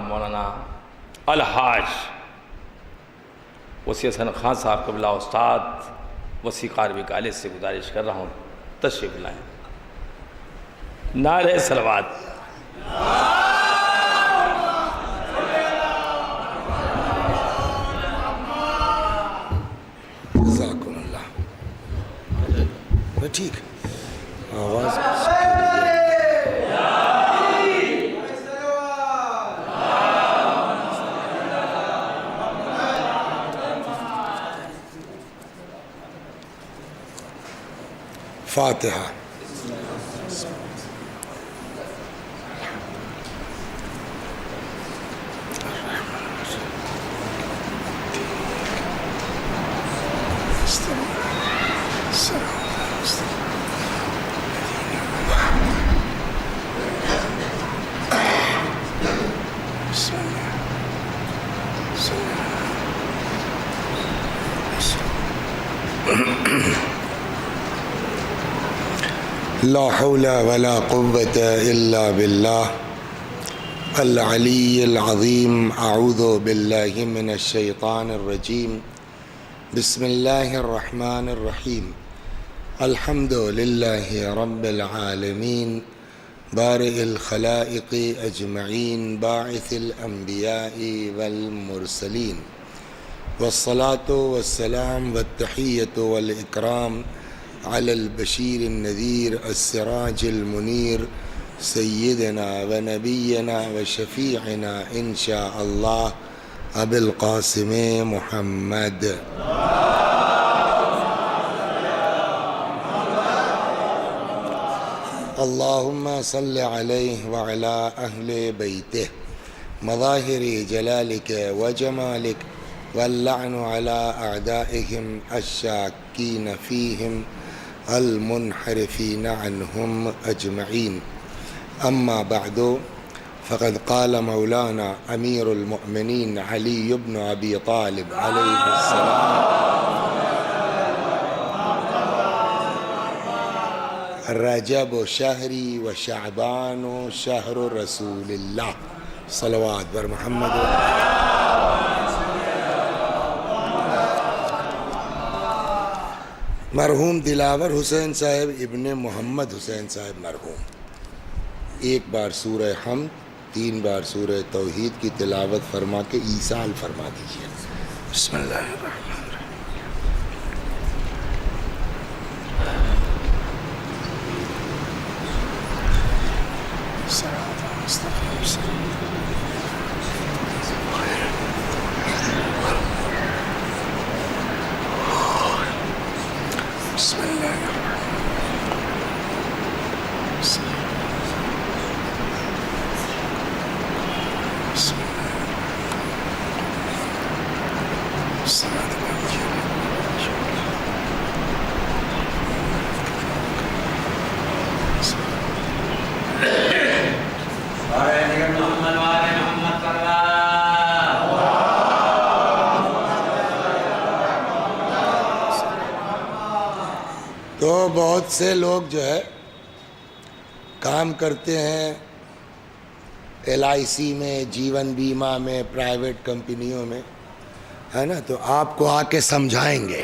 مولانا الحاج وسیع حسن خان صاحب قبلہ استاد وسیع قارب کالج سے گزارش کر رہا ہوں تشریف لائیں۔ نعرہ صلوات۔ جزاکم اللہ۔ ٹھیک آواز فاتحہ۔ لا حول ولا قوة إلا بالله العلي العظيم۔ أعوذ بالله من الشيطان الرجيم۔ بسم الله الرحمن الرحيم۔ الحمد لله رب العالمين بارئ الخلائق أجمعين باعث الأنبياء والمرسلين، والصلاة والسلام والتحية والإكرام على البشير النذير السراج المنير سيدنا ونبينا وشفيعنا إن شاء الله أبي القاسم محمد۔ اللهم صل عليه وعلى أهل بيته مظاهر جلالك وجمالك، واللعن على أعدائهم الشاكين فيهم المنحرفين عنهم أجمعين۔ أما بعد، فقد قال مولانا أمير المؤمنين علي بن أبي طالب عليه السلام: رجب شهري وشعبان شهر رسول الله، صلوات بر محمد۔ مرحوم دلاور حسین صاحب ابن محمد حسین صاحب مرحوم ایک بار سورہ حمد، 3 بار سورہ توحید کی تلاوت فرما کے ایصال فرما دیجیے۔ بسم اللہ الرحمن الرحیم۔ صراط المستقیم۔ بسم اللہ تو بہت سے لوگ جو ہے کام کرتے ہیں LIC میں، جیون بیمہ میں، پرائیویٹ کمپنیوں میں، ہے نا، تو آپ کو آ کے سمجھائیں گے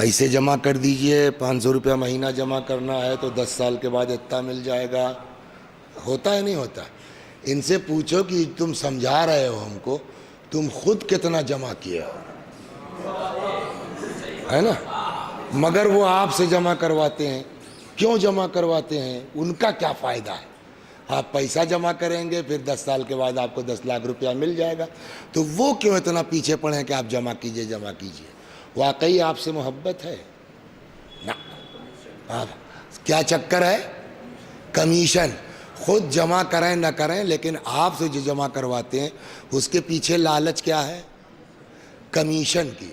ایسے جمع کر دیجئے، 500 روپیہ مہینہ جمع کرنا ہے تو 10 سال کے بعد اتنا مل جائے گا۔ ہوتا ہے نہیں ہوتا؟ ان سے پوچھو کہ تم سمجھا رہے ہو ہم کو، تم خود کتنا جمع کیے ہو، ہے نا؟ مگر وہ آپ سے جمع کرواتے ہیں۔ کیوں جمع کرواتے ہیں؟ ان کا کیا فائدہ ہے؟ آپ پیسہ جمع کریں گے، پھر 10 سال کے بعد آپ کو 10 لاکھ روپیہ مل جائے گا، تو وہ کیوں اتنا پیچھے پڑے ہیں کہ آپ جمع کیجئے جمع کیجئے؟ واقعی آپ سے محبت ہے؟ نہ۔ کیا چکر ہے؟ کمیشن۔ خود جمع کریں نہ کریں، لیکن آپ سے جو جمع کرواتے ہیں اس کے پیچھے لالچ کیا ہے؟ کمیشن کی۔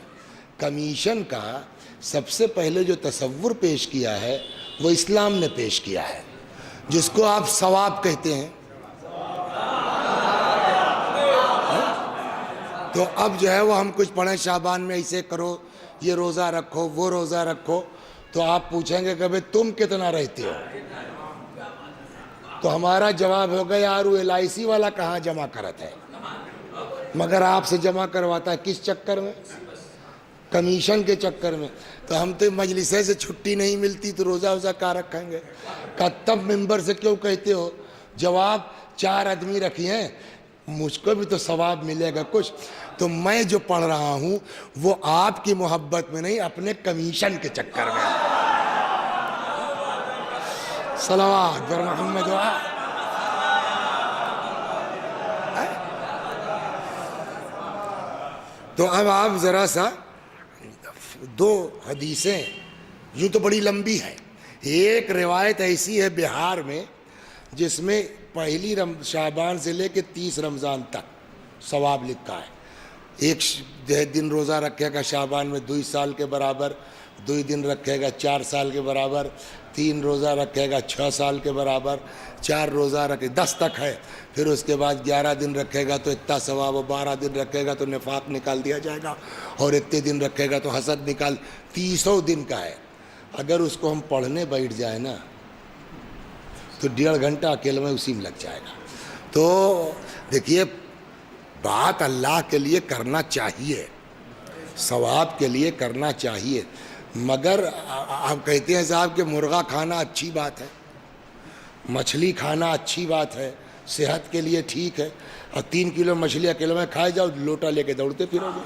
کمیشن کا سب سے پہلے جو تصور پیش کیا ہے وہ اسلام نے پیش کیا ہے، جس کو آپ ثواب کہتے ہیں۔ تو اب جو ہے وہ ہم کچھ پڑھیں شعبان میں ایسے کرو، یہ روزہ رکھو، وہ روزہ رکھو، تو آپ پوچھیں گے کہ بھئی تم کتنا رہتے ہو؟ تو ہمارا جواب ہوگا یار وہ LIC والا کہاں جمع کرت ہے، مگر آپ سے جمع کرواتا ہے کس چکر میں؟ کمیشن کے چکر میں۔ تو ہم تو مجلسے سے چھٹی نہیں ملتی تو روزہ وزہ کہاں رکھیں گے؟ کہ تب ممبر سے کیوں کہتے ہو؟ جواب 4 آدمی رکھی ہیں، مجھ کو بھی تو ثواب ملے گا کچھ، تو میں جو پڑھ رہا ہوں وہ آپ کی محبت میں نہیں، اپنے کمیشن کے چکر میں۔ صلوات بر محمد تو اب آپ ذرا سا 2 حدیثیں، یوں تو بڑی لمبی ہے، ایک روایت ایسی ہے بہار میں جس میں پہلی شعبان سے لے کے 30 رمضان تک ثواب لکھا ہے۔ ایک دن روزہ رکھے گا شعبان میں 2 سال کے برابر، 2 دن رکھے گا 4 سال کے برابر، 3 روزہ رکھے گا 6 سال کے برابر، 4 روزہ رکھے 10 تک ہے، پھر اس کے بعد 11 دن رکھے گا تو اتنا ثواب، 12 دن رکھے گا تو نفاق نکال دیا جائے گا، اور اتنے دن رکھے گا تو حسد نکال، 300 دن کا ہے۔ اگر اس کو ہم پڑھنے بیٹھ جائیں نا تو 1.5 گھنٹہ اکیلے میں اسی میں لگ جائے گا۔ تو دیکھیے بات اللہ کے لیے کرنا چاہیے، ثواب کے لیے کرنا چاہیے، مگر آپ کہتے ہیں صاحب کہ مرغا کھانا اچھی بات ہے، مچھلی کھانا اچھی بات ہے، صحت کے لیے ٹھیک ہے، اور 3 کلو مچھلی اکیلے میں کھائے جاؤ، لوٹا لے کے دوڑتے پھرو گے۔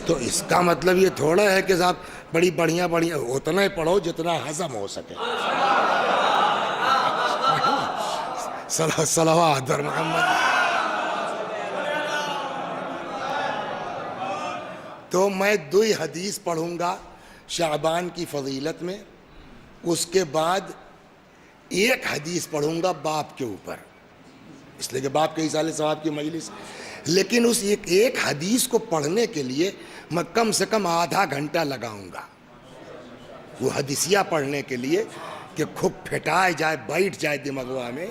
تو اس کا مطلب یہ تھوڑا ہے کہ صاحب بڑی بڑھیا اتنا ہی پڑھو جتنا ہضم ہو سکے۔ صلوات بر محمد۔ تو میں 2 حدیث پڑھوں گا شعبان کی فضیلت میں، اس کے بعد 1 حدیث پڑھوں گا باپ کے اوپر، اس لیے کہ باپ کے اصالہ ثواب کی مجلس، لیکن اس ایک حدیث کو پڑھنے کے لیے میں کم سے کم آدھا گھنٹہ لگاؤں گا، وہ حدیثیہ پڑھنے کے لیے کہ خوب پھٹائے جائے، بیٹھ جائے دماغوا میں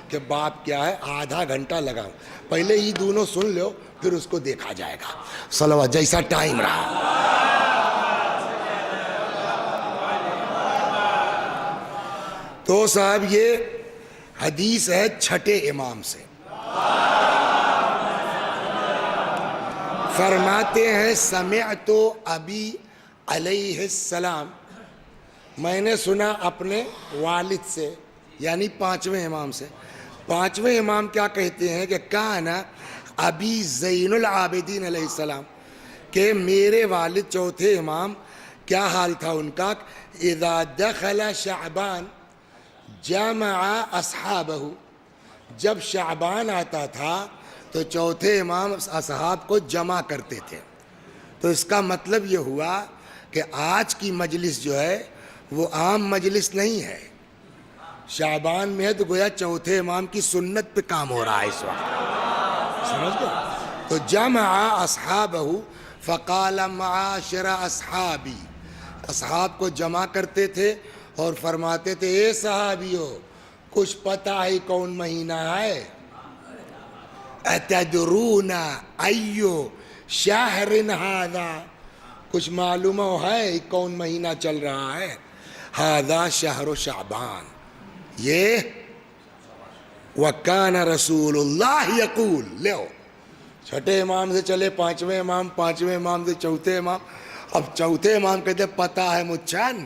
کہ باپ کیا ہے، آدھا گھنٹہ لگاؤں۔ پہلے یہ دونوں سن لو پھر اس کو دیکھا جائے گا، صلوات جیسا ٹائم رہا۔ تو صاحب یہ حدیث ہے 6 امام سے، فرماتے ہیں سمعت ابی علیہ السلام، میں نے سنا اپنے والد سے، یعنی 5ویں امام سے۔ 5ویں امام کیا کہتے ہیں کہ کان ابی زین العابدین علیہ السلام، کہ میرے والد 4تھے امام کیا حال تھا ان کا، اذا دخل شعبان جمع اصحابہ، جب شعبان آتا تھا تو 4تھے امام اصحاب کو جمع کرتے تھے۔ تو اس کا مطلب یہ ہوا کہ آج کی مجلس جو ہے وہ عام مجلس نہیں ہے، شعبان میں ہے تو گویا 4تھے امام کی سنت پہ کام ہو رہا ہے اس وقت، سمجھ گئے؟ تو جمع اصحابہ فقال معاشر اصحابی، اصحاب کو جمع کرتے تھے اور فرماتے تھے اے صحابیو کچھ پتہ ہے کون مہینہ ہے؟ اتدرون ایو شہر ھذا، کچھ معلوم ہے کون مہینہ چل رہا ہے؟ ھذا شہر شعبان، یہ وکان رسول اللہ یقول، لو 6 امام سے چلے 5ویں امام، 5ویں امام سے 4تھے امام، اب 4تھے امام کہتے پتہ ہے مچھن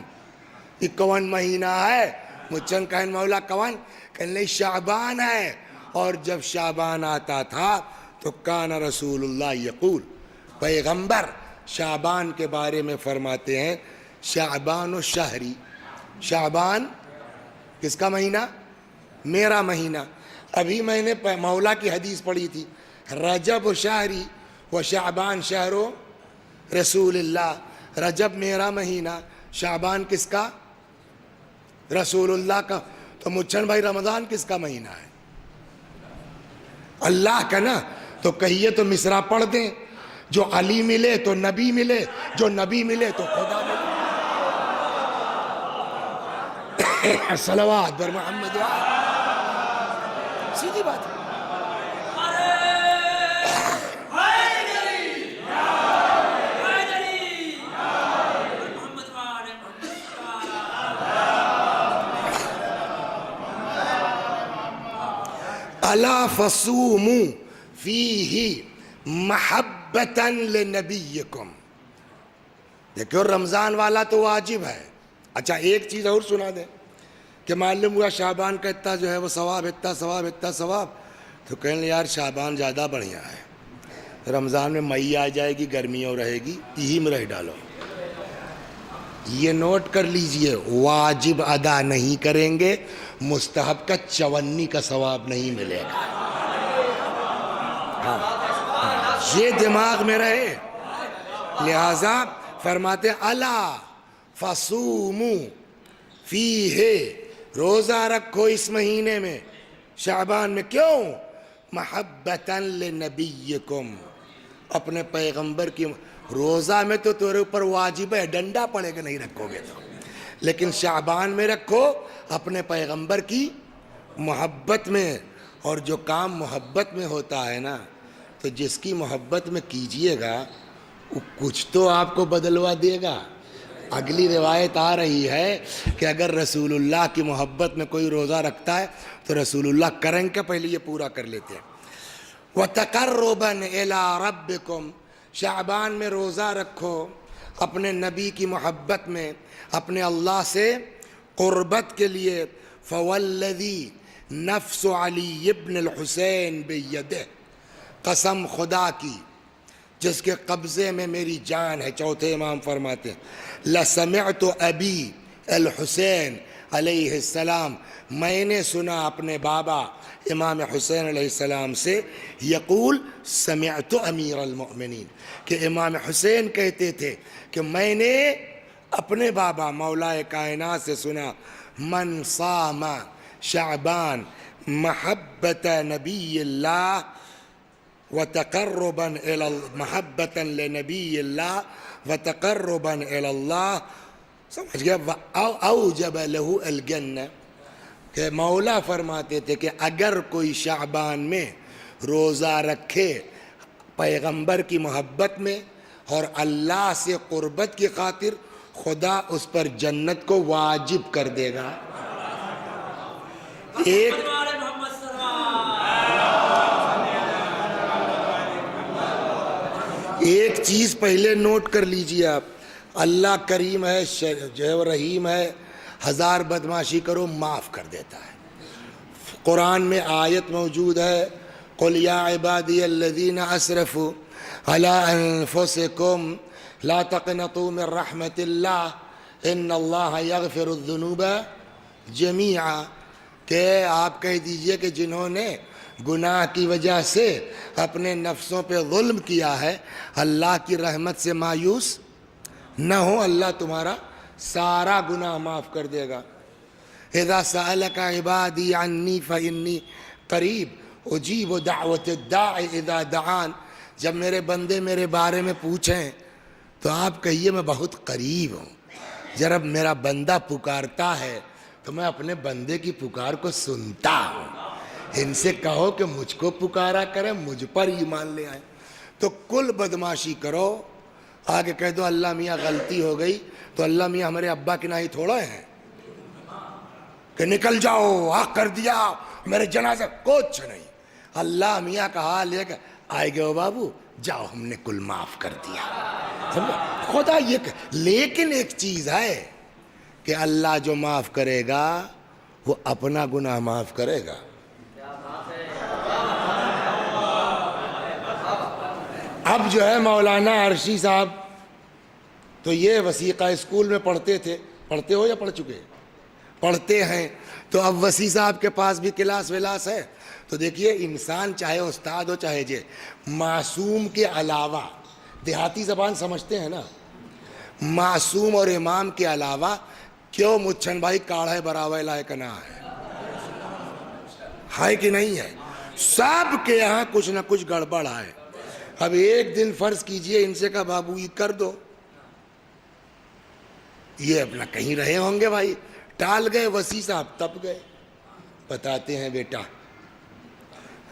یہ کون مہینہ ہے؟ مچھن کہن مولا کون؟ کہنے شعبان ہے، اور جب شعبان آتا تھا تو کان رسول اللہ یقول، پیغمبر شعبان کے بارے میں فرماتے ہیں شعبان و شہری، شعبان کس کا مہینہ؟ میرا مہینہ۔ ابھی میں نے مولا کی حدیث پڑھی تھی رجب و شہری و شعبان شہر و رسول اللہ، رجب میرا مہینہ، شعبان کس کا؟ رسول اللہ کا۔ تو مچھن بھائی رمضان کس کا مہینہ ہے؟ اللہ کا نا، تو کہیے تو مصرع پڑھ دیں، جو علی ملے تو نبی ملے، جو نبی ملے تو خدا ملے۔ صلوات بر محمد، سیدھی بات ہے۔ الا فصوموا فیہ محبتا لنبیکم. دیکھو رمضان والا تو واجب ہے. اچھا ایک چیز اور سنا دیں کہ معلوم ہوا شعبان کا اتنا جو ہے وہ ثواب، اتنا ثواب، اتنا ثواب. تو کہیں یار شعبان زیادہ بڑھیا ہے، رمضان میں مئی آ جائے گی، گرمیوں رہے گی، یہی میں رہ ڈالو. یہ نوٹ کر لیجئے، واجب ادا نہیں کریں گے مستحب کا 54 کا ثواب نہیں ملے گا. یہ دماغ میں رہے. لہذا فرماتے الا فصوموا فیہ، روزہ رکھو اس مہینے میں شعبان میں. کیوں؟ محبتا لنبیکم، اپنے پیغمبر کی. روزہ میں تو تیرے اوپر واجب ہے، ڈنڈا پڑے گا نہیں رکھو گے تو، لیکن شعبان میں رکھو اپنے پیغمبر کی محبت میں. اور جو کام محبت میں ہوتا ہے نا، تو جس کی محبت میں کیجئے گا وہ کچھ تو آپ کو بدلوا دے گا. اگلی روایت آ رہی ہے کہ اگر رسول اللہ کی محبت میں کوئی روزہ رکھتا ہے تو رسول اللہ کریں کہ پہلے یہ پورا کر لیتے ہیں. وَتَقَرُّبًا إِلَىٰ رَبِّكُمْ، شعبان میں روزہ رکھو اپنے نبی کی محبت میں، اپنے اللہ سے قربت کے لیے. فَوَالَّذِي نَفْسُ عَلِيِّ بْنِ الْحُسَيْنِ بِيَدِهِ، قسم خدا کی جس کے قبضے میں میری جان ہے. چوتھے امام فرماتے ہیں لَسَمِعْتُ أَبِي الحسین علیہ السلام، میں نے سنا اپنے بابا امام حسین علیہ السلام سے، یقول سمعت امیر المؤمنین، کہ امام حسین کہتے تھے کہ میں نے اپنے بابا مولا کائنات سے سنا، من صام شعبان محبت نبی اللہ وتقربا الى محبتا لنبی اللہ وتقربا الى اللہ، سمجھ گیا، اوجب له الجنہ. کہ مولا فرماتے تھے کہ اگر کوئی شعبان میں روزہ رکھے پیغمبر کی محبت میں اور اللہ سے قربت کی خاطر، خدا اس پر جنت کو واجب کر دے گا. ایک چیز پہلے نوٹ کر لیجئے آپ، اللہ کریم ہے، جو ہے وہ رحیم ہے، 1000 بدماشی کرو معاف کر دیتا ہے. قرآن میں آیت موجود ہے قل یا عبادی الذین اسرفوا علی انفسکم لا تقنطوا من رحمت اللہ ان اللہ یغفر الذنوب جمیعا، کہ آپ کہہ دیجئے کہ جنہوں نے گناہ کی وجہ سے اپنے نفسوں پہ ظلم کیا ہے، اللہ کی رحمت سے مایوس نہ ہو، اللہ تمہارا سارا گناہ معاف کر دے گا. اذا سألک عبادی عنی فإنی قریب اجیب دعوت الداع اذا دعان، جب میرے بندے میرے بارے میں پوچھیں تو آپ کہیے میں بہت قریب ہوں. جب میرا بندہ پکارتا ہے تو میں اپنے بندے کی پکار کو سنتا ہوں. ان سے کہو کہ مجھ کو پکارا کریں، مجھ پر ایمان لے آئیں. تو کل بدماشی کرو، آگے کہہ دو اللہ میاں غلطی ہو گئی، تو اللہ میاں ہمارے ابا کے نائی تھوڑا ہیں کہ نکل جاؤ، حق کر دیا میرے جنازہ، کچھ نہیں. اللہ میاں کا حال ہے کہ آئے گئے بابو جاؤ ہم نے کل معاف کر دیا. خدا یہ لیکن ایک چیز ہے کہ اللہ جو معاف کرے گا وہ اپنا گناہ معاف کرے گا. اب جو ہے مولانا عرشی صاحب تو یہ وثیقہ اسکول میں پڑھتے تھے، پڑھتے ہو یا پڑھ چکے؟ پڑھتے ہیں. تو اب وسیع صاحب کے پاس بھی کلاس ولاس ہے. تو دیکھیے انسان چاہے استاد ہو چاہے معصوم کے علاوہ، دیہاتی زبان سمجھتے ہیں نا، معصوم اور امام کے علاوہ کیوں مچھن بھائی کاڑھے براوے لائے کا نہ ہے کہ نہیں ہے؟ سب کے یہاں کچھ نہ کچھ گڑبڑ ہے. اب ایک دن فرض کیجئے ان سے کہا بابو یہ کر دو، یہ اپنا کہیں رہے ہوں گے بھائی، ٹال گئے. وسیع صاحب تب گئے، بتاتے ہیں بیٹا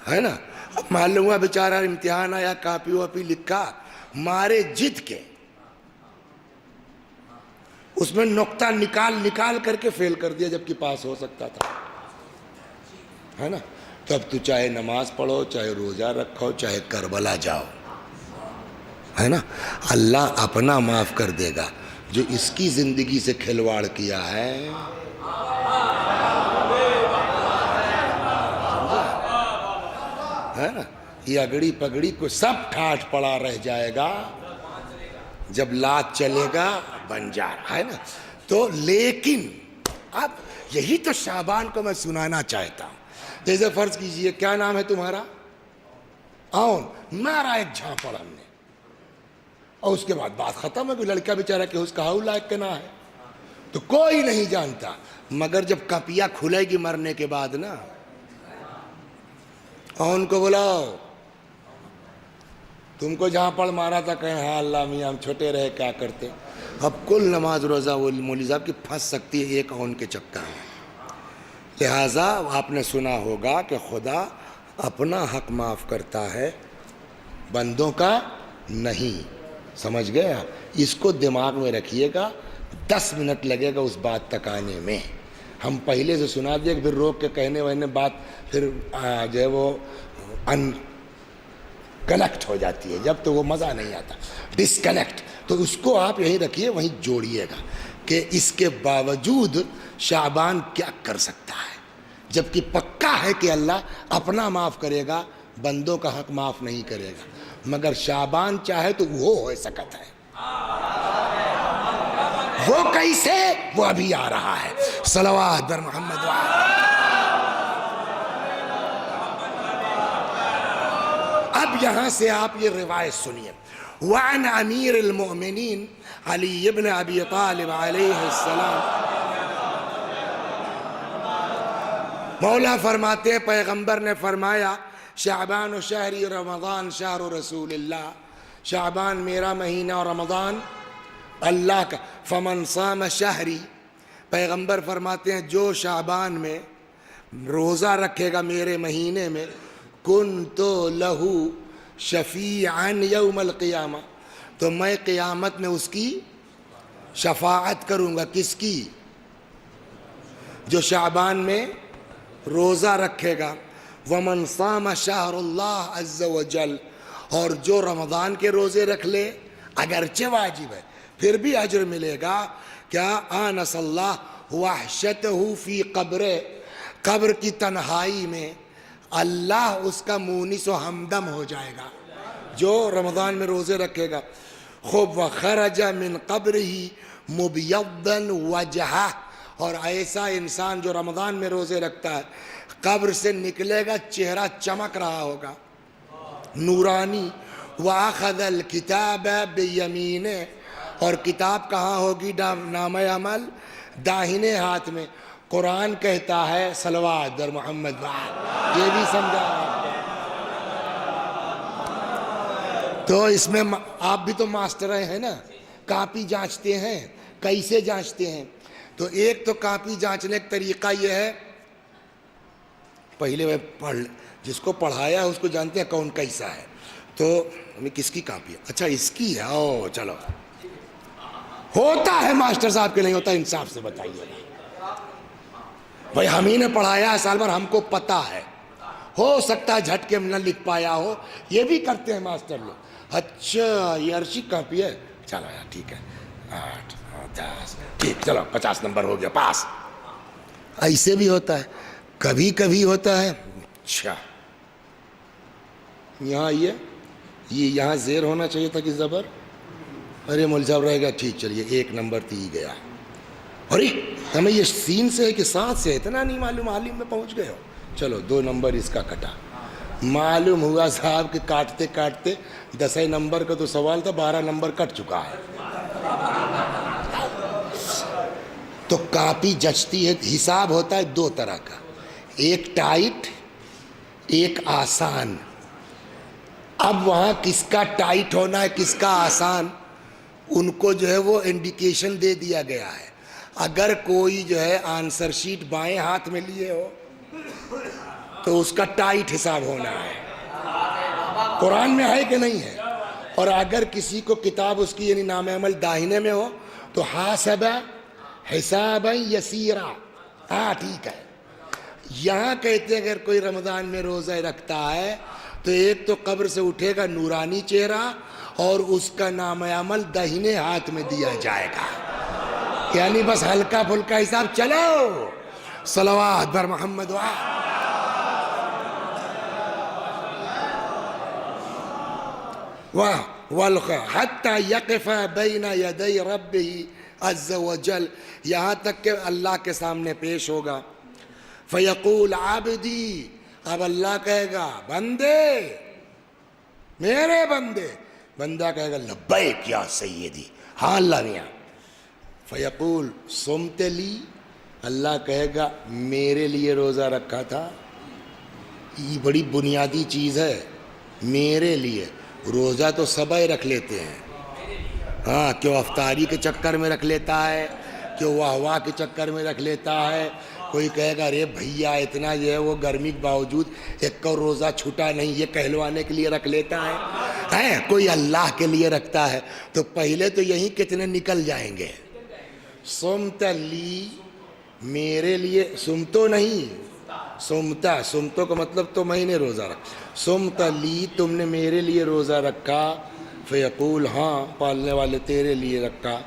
ہے نا. اب معلوم ہوا بیچارہ امتحان آیا، کاپی واپی لکھا، مارے جد کے اس میں نقطہ نکال کر کے فیل کر دیا جبکہ پاس ہو سکتا تھا، ہے نا. تب تو چاہے نماز پڑھو، چاہے روزہ رکھو، چاہے کربلا جاؤ، ہے نا، اللہ اپنا معاف کر دے گا۔ جو اس کی زندگی سے کھلواڑ کیا ہے، ہے نا، یہ اگڑی پگڑی کو سب ٹھاٹھ پڑا رہ جائے گا، جب لات چلے گا بنجار، ہے نا۔ تو لیکن اب یہی تو شعبان کو میں سنانا چاہتا ہوں۔ جیسے فرض کیجئے، کیا نام ہے تمہارا؟ آؤن، مارا ایک جھاپڑ ہم نے، اور اس کے بعد بات ختم ہے، کوئی لڑکا بیچارہ کہ اس کا ہاؤ لائق کنا ہے، تو کوئی نہیں جانتا، مگر جب کپیا کھلے گی مرنے کے بعد نا، آؤن کو بلاؤ، تم کو جہاں پڑھ مارا تھا، کہیں ہاں اللہ میاں ہم چھوٹے رہے کیا کرتے۔ اب کل نماز روزہ وہ مولوی صاحب کی پھنس سکتی ہے ایک آؤن کے چکر میں۔ لہٰذا آپ نے سنا ہوگا کہ خدا اپنا حق معاف کرتا ہے، بندوں کا نہیں، سمجھ گئے آپ؟ اس کو دماغ میں رکھیے گا، 10 منٹ لگے گا اس بات تک آنے میں۔ ہم پہلے سے سنا دیا کہ پھر روک کے کہنے وہنے بات پھر جو ہے وہ ان کنیکٹ ہو جاتی ہے، جب تو وہ مزہ نہیں آتا، ڈسکنیکٹ۔ تو اس کو آپ یہیں رکھیے، وہیں جوڑیے گا کہ اس کے باوجود شعبان کیا کر سکتا ہے، جبکہ پکا ہے کہ اللہ اپنا معاف کرے گا، بندوں کا حق معاف نہیں کرے گا، مگر شعبان چاہے تو وہ ہو سکتا ہے۔ وہ کیسے؟ وہ ابھی آ رہا ہے۔ صلوات بر محمد وآلہ۔ اب یہاں سے آپ یہ روایت سنیے، وعن امیر المؤمنین علی ابن ابی طالب علیہ السلام، مولا فرماتے ہیں پیغمبر نے فرمایا، شعبان و شہری رمضان شہر رسول اللہ، شعبان میرا مہینہ اور رمضان اللہ کا، فمن صام شہری، پیغمبر فرماتے ہیں جو شعبان میں روزہ رکھے گا میرے مہینے میں، کنت لہو شفیعا یوم القیامہ، تو میں قیامت میں اس کی شفاعت کروں گا۔ کس کی؟ جو شعبان میں روزہ رکھے گا۔ ومن صام شہر اللہ عز وجل، اور جو رمضان کے روزے رکھ لے، اگرچہ واجب ہے پھر بھی اجر ملے گا۔ کیا؟ آنس اللہ وحشتہ فی قبر، قبر کی تنہائی میں اللہ اس کا مونس و ہمدم ہو جائے گا جو رمضان میں روزے رکھے گا۔ خوب وخرج من قبرہ مبیضا وجہہ، اور ایسا انسان جو رمضان میں روزے رکھتا ہے قبر سے نکلے گا چہرہ چمک رہا ہوگا، نورانی۔ وَأَخَذَ الْكِتَابَ بِيَمِينِهِ، اور کتاب کہاں ہوگی؟ نام عمل داہنے ہاتھ میں۔ قرآن کہتا ہے صلوات در محمد وآلہ، یہ بھی سمجھا آپ کو؟ تو اس میں آپ بھی تو ماسٹر ہیں نا، کاپی جانچتے ہیں، کیسے جانچتے ہیں؟ تو ایک تو کاپی جانچنے کا طریقہ یہ ہے، پہلے وہ پڑھ، جس کو پڑھایا ہے اس کو جانتے ہیں کون کیسا ہے، تو ہمیں کس کی کاپی ہے؟ اچھا اس کی ہے، او چلو، ہوتا ہے ماسٹر صاحب کے نہیں ہوتا؟ انصاف سے بتائیے بھائی، ہم ہی نے پڑھایا ہے سال بھر، ہم کو پتا ہے، ہو سکتا ہے جھٹکے میں نہ لکھ پایا ہو، یہ بھی کرتے ہیں ماسٹر لوگ۔ اچھا یہ عرشی کاپی ہے، چلو یار ٹھیک ہے، 8 10 ٹھیک، چلو 50 نمبر ہو گیا، پاس۔ ایسے بھی ہوتا ہے، کبھی کبھی ہوتا ہے۔ اچھا یہاں یہ یہاں زیر ہونا چاہیے تھا کہ زبر، ارے مول صاحب رہے گا، ٹھیک چلیے 1 نمبر تو ہی گیا۔ ارے ہمیں یہ سین سے ہے کہ 7 سے، اتنا نہیں معلوم، عالم میں پہنچ گئے ہو، چلو 2 نمبر اس کا کٹا۔ معلوم ہوا صاحب کہ کاٹتے کاٹتے 10 نمبر کا تو سوال تھا، 12 نمبر کٹ چکا ہے۔ تو کاپی جچتی ہے، حساب ہوتا ہے 2 طرح کا، ایک ٹائٹ ایک آسان۔ اب وہاں کس کا ٹائٹ ہونا ہے کس کا آسان، ان کو جو ہے وہ انڈیکیشن دے دیا گیا ہے۔ اگر کوئی جو ہے آنسر شیٹ بائیں ہاتھ میں لیے ہو تو اس کا ٹائٹ حساب ہونا ہے، قرآن میں ہے کہ نہیں ہے؟ اور اگر کسی کو کتاب اس کی یعنی نام عمل داہنے میں ہو تو حاسب حسابا یسیرا، ہاں ٹھیک ہے، یہاں کہتے ہیں اگر کوئی رمضان میں روزہ رکھتا ہے تو ایک تو قبر سے اٹھے گا نورانی چہرہ اور اس کا نام عمل داہنے ہاتھ میں دیا جائے گا. یعنی بس ہلکا پھلکا حساب چلو. صلوات بر محمد حتی یقف بین یدی ربہ عز وجل، یہاں تک کہ اللہ کے سامنے پیش ہوگا. فیقول عبدی، اب اللہ کہے گا بندے، میرے بندے. بندہ کہے گا لبیک یا سیدی، ہاں اللہ میاں. فیقول صمت لی، اللہ کہے گا میرے لیے روزہ رکھا تھا. یہ بڑی بنیادی چیز ہے، میرے لیے. روزہ تو سب رکھ لیتے ہیں، ہاں، کیوں افطاری کے چکر میں رکھ لیتا ہے، کیوں واہ کے چکر میں رکھ لیتا ہے. کوئی کہے گا ارے بھیا اتنا جو ہے وہ گرمی کے باوجود ایک اور روزہ چھوٹا نہیں، یہ کہلوانے کے لیے رکھ لیتا ہے. کوئی اللہ کے لیے رکھتا ہے. تو پہلے تو یہی کتنے نکل جائیں گے. سمت لی، میرے لیے، سمتو نہیں، سمتا، سمتو کا مطلب تو میں نے روزہ رکھا. سمت لی، تم نے میرے لیے روزہ رکھا. فیقول، ہاں پالنے والے تیرے لیے رکھا.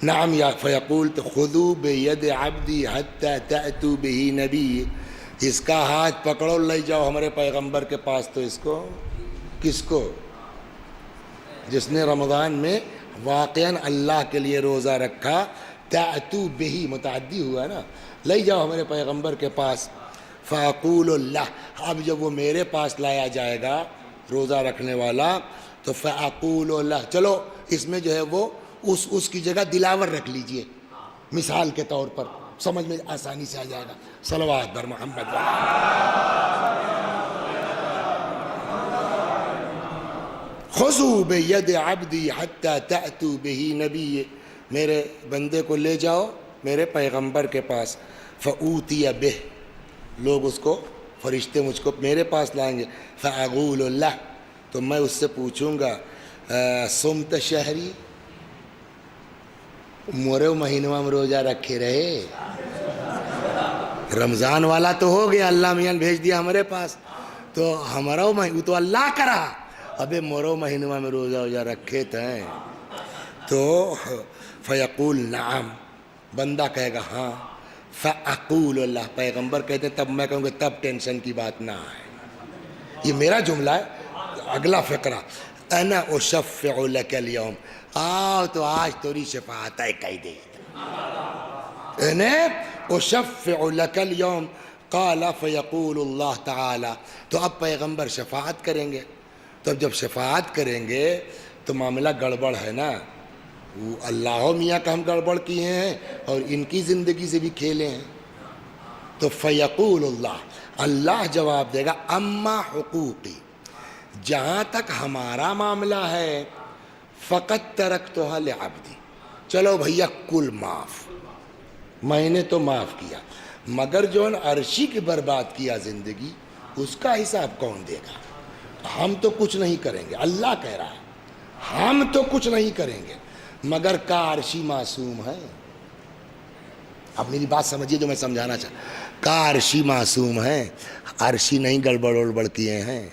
نعم یا فیقول تو خذو بید عبدی حتی تأتوا بہ نبی، اس کا ہاتھ پکڑو لے جاؤ ہمارے پیغمبر کے پاس. تو اس کو، کس کو؟ جس نے رمضان میں واقعاً اللہ کے لیے روزہ رکھا. تأتوا بہ متعدی ہوا نا، لے جاؤ ہمارے پیغمبر کے پاس. فاقول اللہ، اب جب وہ میرے پاس لایا جائے گا روزہ رکھنے والا تو فاقول اللہ، چلو اس میں جو ہے وہ اس کی جگہ دلاور رکھ لیجئے مثال کے طور پر، سمجھ میں آسانی سے آ جائے گا. صلوات بر محمد. خذوا بید عبدی حتی تأتوا بہ نبی، میرے بندے کو لے جاؤ میرے پیغمبر کے پاس. فأوتی بہ، لوگ اس کو، فرشتے مجھ کو میرے پاس لائیں گے. فاقول اللہ، تو میں اس سے پوچھوں گا صمت شہری، مورے مہینوں میں روزہ رکھے رہے؟ رمضان والا تو ہو گیا، اللہ میاں بھیج دیا ہمارے پاس، تو ہمارا وہ تو اللہ کرا. ابے مورو مہینوں میں روزہ رکھے تھے. تو فیقول نعم، بندہ کہے گا ہاں. فاقول اللہ، پیغمبر کہتے ہیں تب میں کہوں گا تب ٹینشن کی بات نہ آئے. یہ میرا جملہ ہے. اگلا فقرہ، انا اشفع لک اليوم، آؤ تو آج تیری شفاعت ہے کہہ دے. انا اشفع لک اليوم قال فیقول اللہ تعالی، تو اب پیغمبر شفاعت کریں گے. تو جب شفاعت کریں گے تو معاملہ گڑبڑ ہے نا. وہ اللہ میاں کا ہم گڑبڑ کیے ہیں اور ان کی زندگی سے بھی کھیلے ہیں. تو فیقول اللہ، اللہ جواب دے گا اما حقوقی، جہاں تک ہمارا معاملہ ہے فقط ترکتھا لعبدی، چلو بھیا کل معاف، میں نے تو معاف کیا، مگر جو عرشی کی برباد کیا زندگی اس کا حساب کون دے گا؟ ہم تو کچھ نہیں کریں گے. اللہ کہہ رہا ہے ہم تو کچھ نہیں کریں گے، مگر کا عرشی معصوم ہے. اب میری بات سمجھیے جو میں سمجھانا چاہتا، کا عرشی معصوم ہے، عرشی نہیں گڑبڑ وڑبڑ کیے ہیں.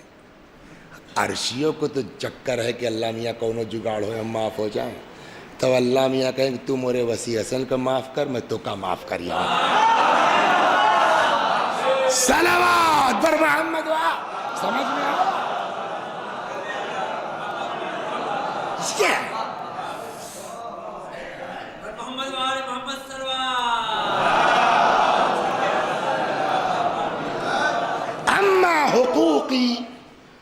عرشیوں کو تو چکر ہے کہ اللہ میاں کونو جگاڑ ہو ہم معاف ہو جائیں. تو اللہ میاں کہیں کہ تو مورے وسیع حسن کا معاف کر، میں تو کا معاف کریا. صلوات بر محمد. سمجھ میں آ اما حقوقی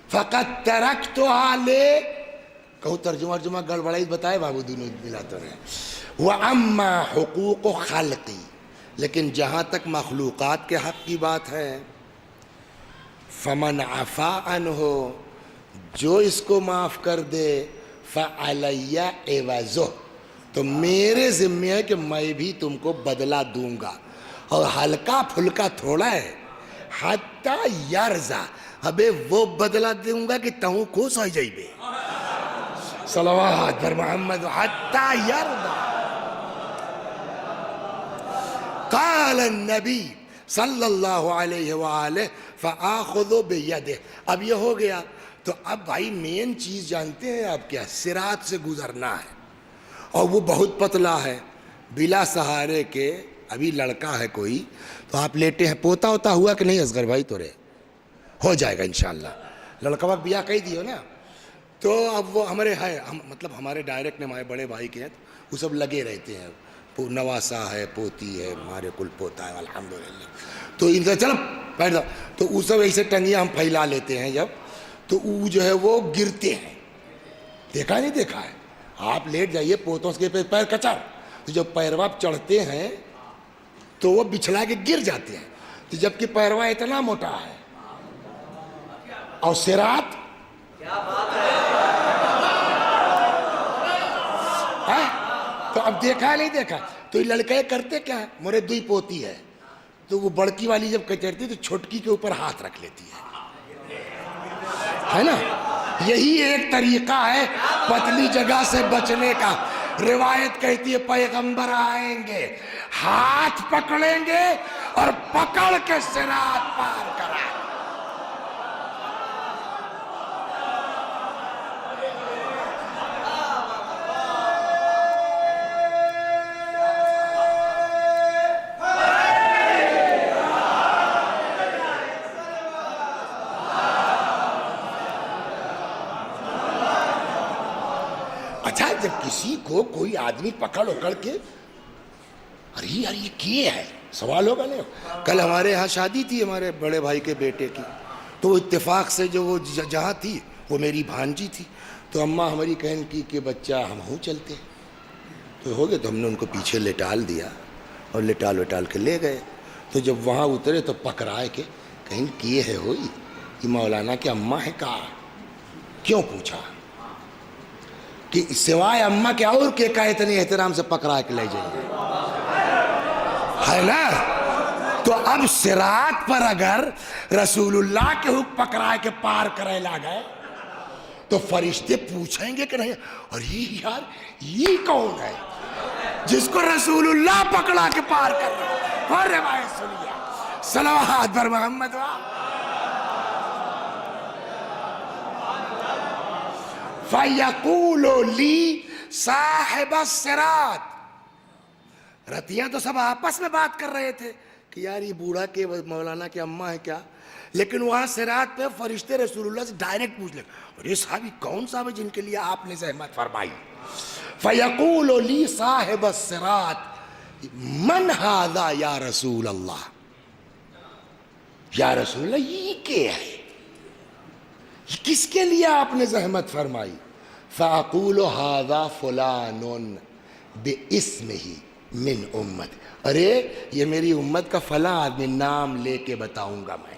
فقط ترکتھا لے، کہو ترجمہ گڑبڑائی بتائے بابو دونوں ملا تو رہے. واما حقوق خلقی، لیکن جہاں تک مخلوقات کے حق کی بات ہے، فمن عفا عنہ، جو اس کو معاف کر دے، فعلی عوضہ، تو میرے ذمہ ہے کہ میں بھی تم کو بدلہ دوں گا، اور ہلکا پھلکا تھوڑا ہے. حتی یرضا، ابے وہ بدلہ دوں گا کہ تہوں خوش ہو جائی بے. صلوات بر محمد. حتی یرضا. قال النبی، صلی اللہ علیہ وآلہ فآخذوا بیدہ. اب یہ ہو گیا تو اب بھائی مین چیز جانتے ہیں آپ کیا؟ صراط سے گزرنا ہے، اور وہ بہت پتلا ہے بلا سہارے کے. ابھی لڑکا ہے کوئی تو آپ لیٹے ہیں، پوتا ہوتا ہوا کہ نہیں اصغر بھائی؟ تو رے ہو جائے گا انشاءاللہ. لڑکا وقت بیاہ کہی دیو نا. تو اب وہ ہمارے ہے، مطلب ہمارے ڈائریکٹ نے ہمارے بڑے بھائی کے ہیں، وہ سب لگے رہتے ہیں. نواسا ہے، پوتی ہے، ہمارے کل پوتا ہے الحمدللہ. تو ان سے چلو بیٹھ جاؤ، تو وہ سب ایسے ٹنگیاں ہم پھیلا لیتے ہیں جب، تو وہ جو ہے وہ گرتے ہیں. دیکھا نہیں دیکھا ہے؟ آپ لیٹ جائیے پوتوں کے پیر کچر، تو جب پیروا چڑھتے ہیں تو وہ بچھلا کے گر جاتے ہیں. تو جبکہ پیروا اتنا موٹا ہے اور صراط تو اب دیکھا نہیں دیکھا. تو یہ لڑکے کرتے کیا ہے؟ مورے دوئی پوتی ہے تو وہ بڑکی والی جب کچرتی تو چھوٹکی کے اوپر ہاتھ رکھ لیتی ہے نا. یہی ایک طریقہ ہے پتلی جگہ سے بچنے کا. روایت کہتی ہے پیغمبر آئیں گے، ہاتھ پکڑیں گے اور پکڑ کے صراط پار کرائیں. اچھا، جب کسی کو کوئی آدمی پکڑ اکڑ کے ارے یار یہ کیے ہے، سوال ہوگا نہیں. کل ہمارے ہاں شادی تھی ہمارے بڑے بھائی کے بیٹے کی، تو اتفاق سے جو وہ جہاں تھی وہ میری بھانجی تھی. تو اماں ہماری کہن کی کہ بچہ ہم ہوں چلتے ہیں. تو ہو گئے تو ہم نے ان کو پیچھے لٹال دیا اور لٹال وٹال کے لے گئے. تو جب وہاں اترے تو پکڑائے کے کہیں کیے ہے ہوئی کہ مولانا کہ اماں ہے کہا. کیوں پوچھا کہ سوائے اماں کے اور کے کا اتنے احترام سے پکڑا کے لے جائیں گے ہے نا. تو اب صراط پر اگر رسول اللہ کے حکم پکڑا کے پار کرے لا گئے تو فرشتے پوچھیں گے کہ نہیں اور یہ یار یہ کون ہے جس کو رسول اللہ پکڑا کے پار کر رہا ہے؟ اور روایت سنیے، صلوات بر محمد فَيَقُولُ لِي صاحب الصراط. رتیاں تو سب آپس میں بات کر رہے تھے کہ یار یہ بوڑھا کے مولانا کے اماں ہے کیا، لیکن وہاں صراط پہ فرشتے رسول اللہ سے ڈائریکٹ پوچھ لیں اور یہ صحابی کون صاحب ہے جن کے لیے آپ نے زحمت فرمائی. فَيَقُولُ لِي صاحب الصراط من هذا یا رسول اللہ. یا رسول اللہ یہ کیا ہے، کس کے لیے آپ نے زحمت فرمائی؟ فَأَقُولُ هَذَا فُلَانٌ بِاسْمِهِ مِنْ امت. ارے یہ میری امت کا فلاں آدمی، نام لے کے بتاؤں گا میں.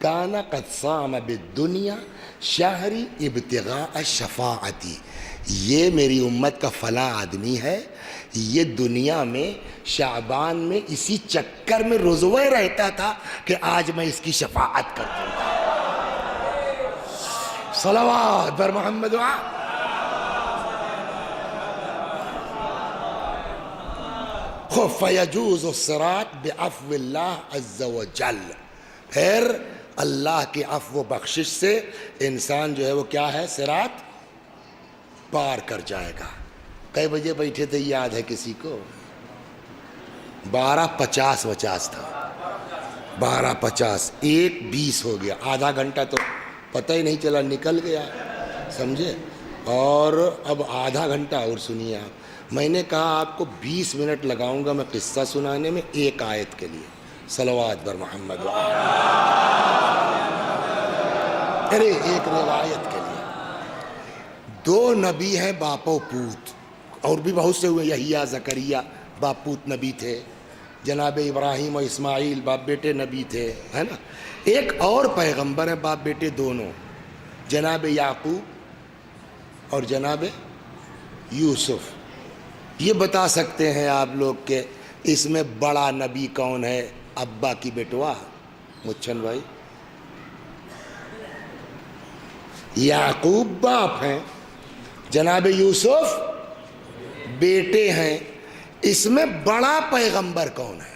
کانا قد صام بالدنیا شہری ابتغاء الشفاعتی. یہ میری امت کا فلاں آدمی ہے، یہ دنیا میں شعبان میں اسی چکر میں رضوے رہتا تھا کہ آج میں اس کی شفاعت کر دوں گا. صلوات بر محمد فَيَجُوزُ الصِّرَاطُ بِعَفْوِ اللَّهِ عَزَّ وَجَلَّ. پھر اللہ کی عفو و بخشش سے انسان جو ہے وہ کیا ہے، صراط پار کر جائے گا. کئی بجے بیٹھے تھے یاد ہے کسی کو؟ 12:50 تھا. 12:50 1:20 ہو گیا. آدھا گھنٹہ تو پتہ ہی نہیں چلا نکل گیا، سمجھے. اور اب آدھا گھنٹہ اور سنیے آپ. میں نے کہا آپ کو 20 منٹ لگاؤں گا میں قصہ سنانے میں ایک آیت کے لیے. صلوات بر محمد ارے ایک روایت کے لیے. 2 نبی ہیں باپ و پوت، اور بھی بہت سے ہوئے، یحییٰ زکریا باپ پوت نبی تھے، جناب ابراہیم و اسماعیل باپ بیٹے نبی تھے، ہے نا. ایک اور پیغمبر ہے باپ بیٹے دونوں، جناب یعقوب اور جناب یوسف. یہ بتا سکتے ہیں آپ لوگ کہ اس میں بڑا نبی کون ہے؟ ابا کی بیٹوا مچھن بھائی. یعقوب باپ ہیں، جناب یوسف بیٹے ہیں. اس میں بڑا پیغمبر کون ہے؟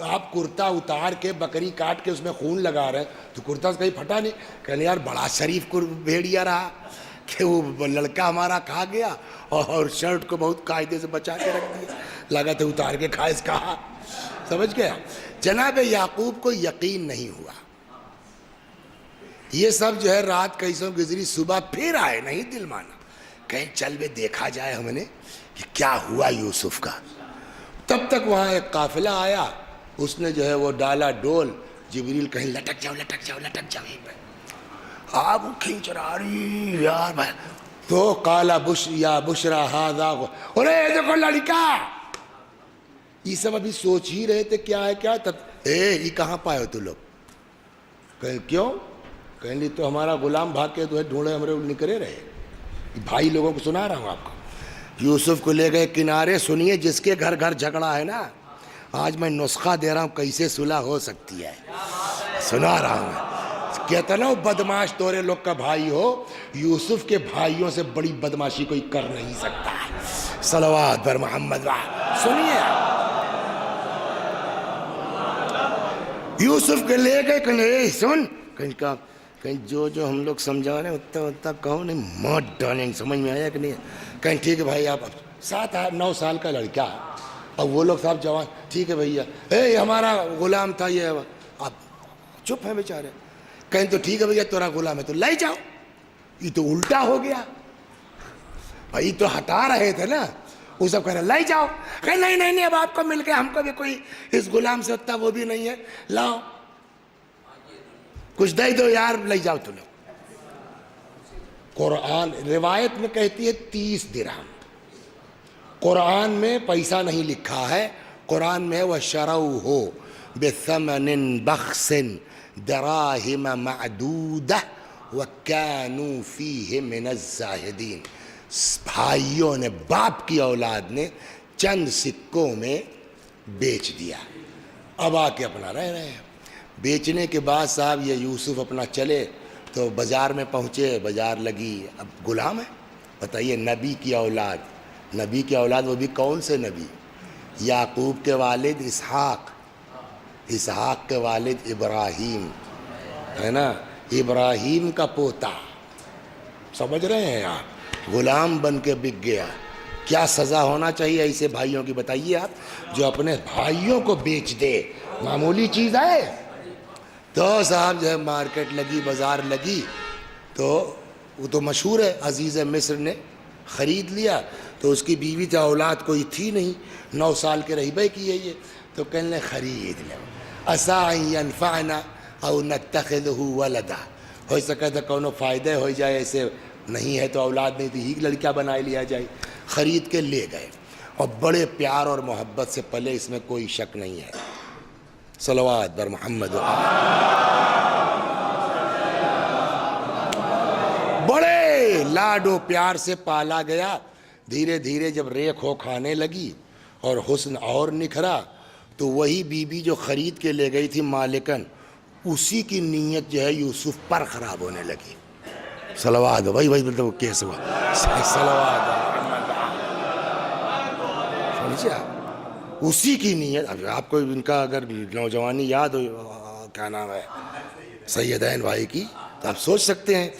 آپ کرتا اتار کے بکری کاٹ کے اس میں خون لگا رہے ہیں تو کرتا سے کہیں پھٹا نہیں. کہنے یار بڑا شریف بھیڑیا رہا کہ وہ لڑکا ہمارا کھا گیا اور شرٹ کو بہت قاعدے سے بچا کے رکھ دیا, لگا تو اتار کے کھا اس کہا. سمجھ گیا. جناب یعقوب کو یقین نہیں ہوا. یہ سب جو ہے رات کیسوں گزری, صبح پھر آئے, نہیں دل مانا, کہیں چل بے دیکھا جائے ہم نے کہ کیا ہوا یوسف کا. تب تک وہاں ایک قافلہ آیا, اس نے جو ہے وہ ڈالا ڈول. جبریل کہیں لٹک جاؤ لٹک جاؤ لٹک جاؤ یہیں پہ. آپ کھینچ رہی یار بھائی تو کالا بش یا بشرا ہاذا, ارے دیکھو لڑکا. یہ سب ابھی سوچ ہی رہے تھے کیا ہے کیا. تب یہ کہاں پائے ہو تو لوگ. کہیں کیوں, کہیں لی تو ہمارا غلام بھاگ کے تو ہے ڈھونڈے ہمارے نکرے رہے. بھائی لوگوں کو سنا رہا ہوں آپ کو. یوسف کو لے گئے کنارے. سنیے, جس کے گھر گھر جھگڑا ہے نا, آج میں نسخہ دے رہا ہوں کیسے صلح ہو سکتی ہے, سنا رہا ہوں میں. کہتا نا وہ بدماش تورے لوگ کا بھائی ہو, یوسف کے بھائیوں سے بڑی بدماشی کوئی کر نہیں سکتا ہے. صلوات بر محمد. سنیے, یوسف کے لے گئے کہ سن, کہیں جو ہم لوگ سمجھا رہے ہیں اتنا کہو نہیں, موت ڈالیں. سمجھ میں آیا کہ نہیں. کہیں ٹھیک ہے بھائی, آپ 7-9 سال کا لڑکا اور وہ لوگ صاحب جوان. ٹھیک ہے بھیا, یہ ہمارا غلام تھا, یہ آپ چپ ہیں بیچارے. کہیں تو ٹھیک ہے بھیا تیرا غلام ہے تو لے جاؤ. یہ تو الٹا ہو گیا بھائی, تو ہٹا رہے تھے نا, وہ سب کہہ رہے لے جاؤ. کہیں نہیں نہیں اب آپ کو مل گیا, ہم کو بھی کوئی اس غلام سے ہوتا وہ بھی نہیں ہے, لاؤ کچھ دے دو یار, لے جاؤ تو لو. قرآن روایت میں کہتی ہے 30 درہم. قرآن میں پیسہ نہیں لکھا ہے, قرآن میں وَشَرَوْهُ بِثَمَنٍ بَخْسٍ دراہم معدودہ وَكَانُوا فِيهِ مِنَ الزَّاهِدِينَ. بھائیوں نے, باپ کی اولاد نے چند سکوں میں بیچ دیا, اب آ کے اپنا رہ رہے ہیں. بیچنے کے بعد صاحب یہ یوسف اپنا چلے تو بازار میں پہنچے, بازار لگی. اب غلام ہے, بتائیے نبی کی اولاد, نبی کی اولاد وہ بھی کون سے نبی, یعقوب کے والد اسحاق, اسحاق کے والد ابراہیم ہے نا, ابراہیم کا پوتا. سمجھ رہے ہیں آپ, غلام بن کے بک گیا. کیا سزا ہونا چاہیے ایسے بھائیوں کی بتائیے آپ, جو اپنے بھائیوں کو بیچ دے. معمولی چیز ہے. تو صاحب جو ہے مارکیٹ لگی, بازار لگی, تو وہ تو مشہور ہے, عزیز مصر نے خرید لیا. تو اس کی بیوی تو اولاد کوئی تھی نہیں, 9 سال کے رہیبے کی ہے یہ, تو کہنے لیں خرید لیں, عسیٰ ان ینفعنا او نتخذہ ولدا, ہو سکتا ہے کونو فائدے ہو جائے, ایسے نہیں ہے تو اولاد نہیں تو ہی لڑکا بنا لیا جائے. خرید کے لے گئے اور بڑے پیار اور محبت سے پلے, اس میں کوئی شک نہیں ہے. صلوات بر محمد. بڑے لاڈ و پیار سے پالا گیا. دھیرے دھیرے جب ریکھ ہو کھانے لگی اور حسن اور نکھرا, تو وہی بی بی جو خرید کے لے گئی تھی مالکن, اسی کی نیت جو ہے یوسف پر خراب ہونے لگی. صلوات بھائی مطلب کیسے ہوا, صلوات سمجھے آپ, اسی کی نیت. اب آپ کو ان کا اگر نوجوانی یاد ہو, کیا نام ہے, سیدین بھائی کی, تو آپ سوچ سکتے ہیں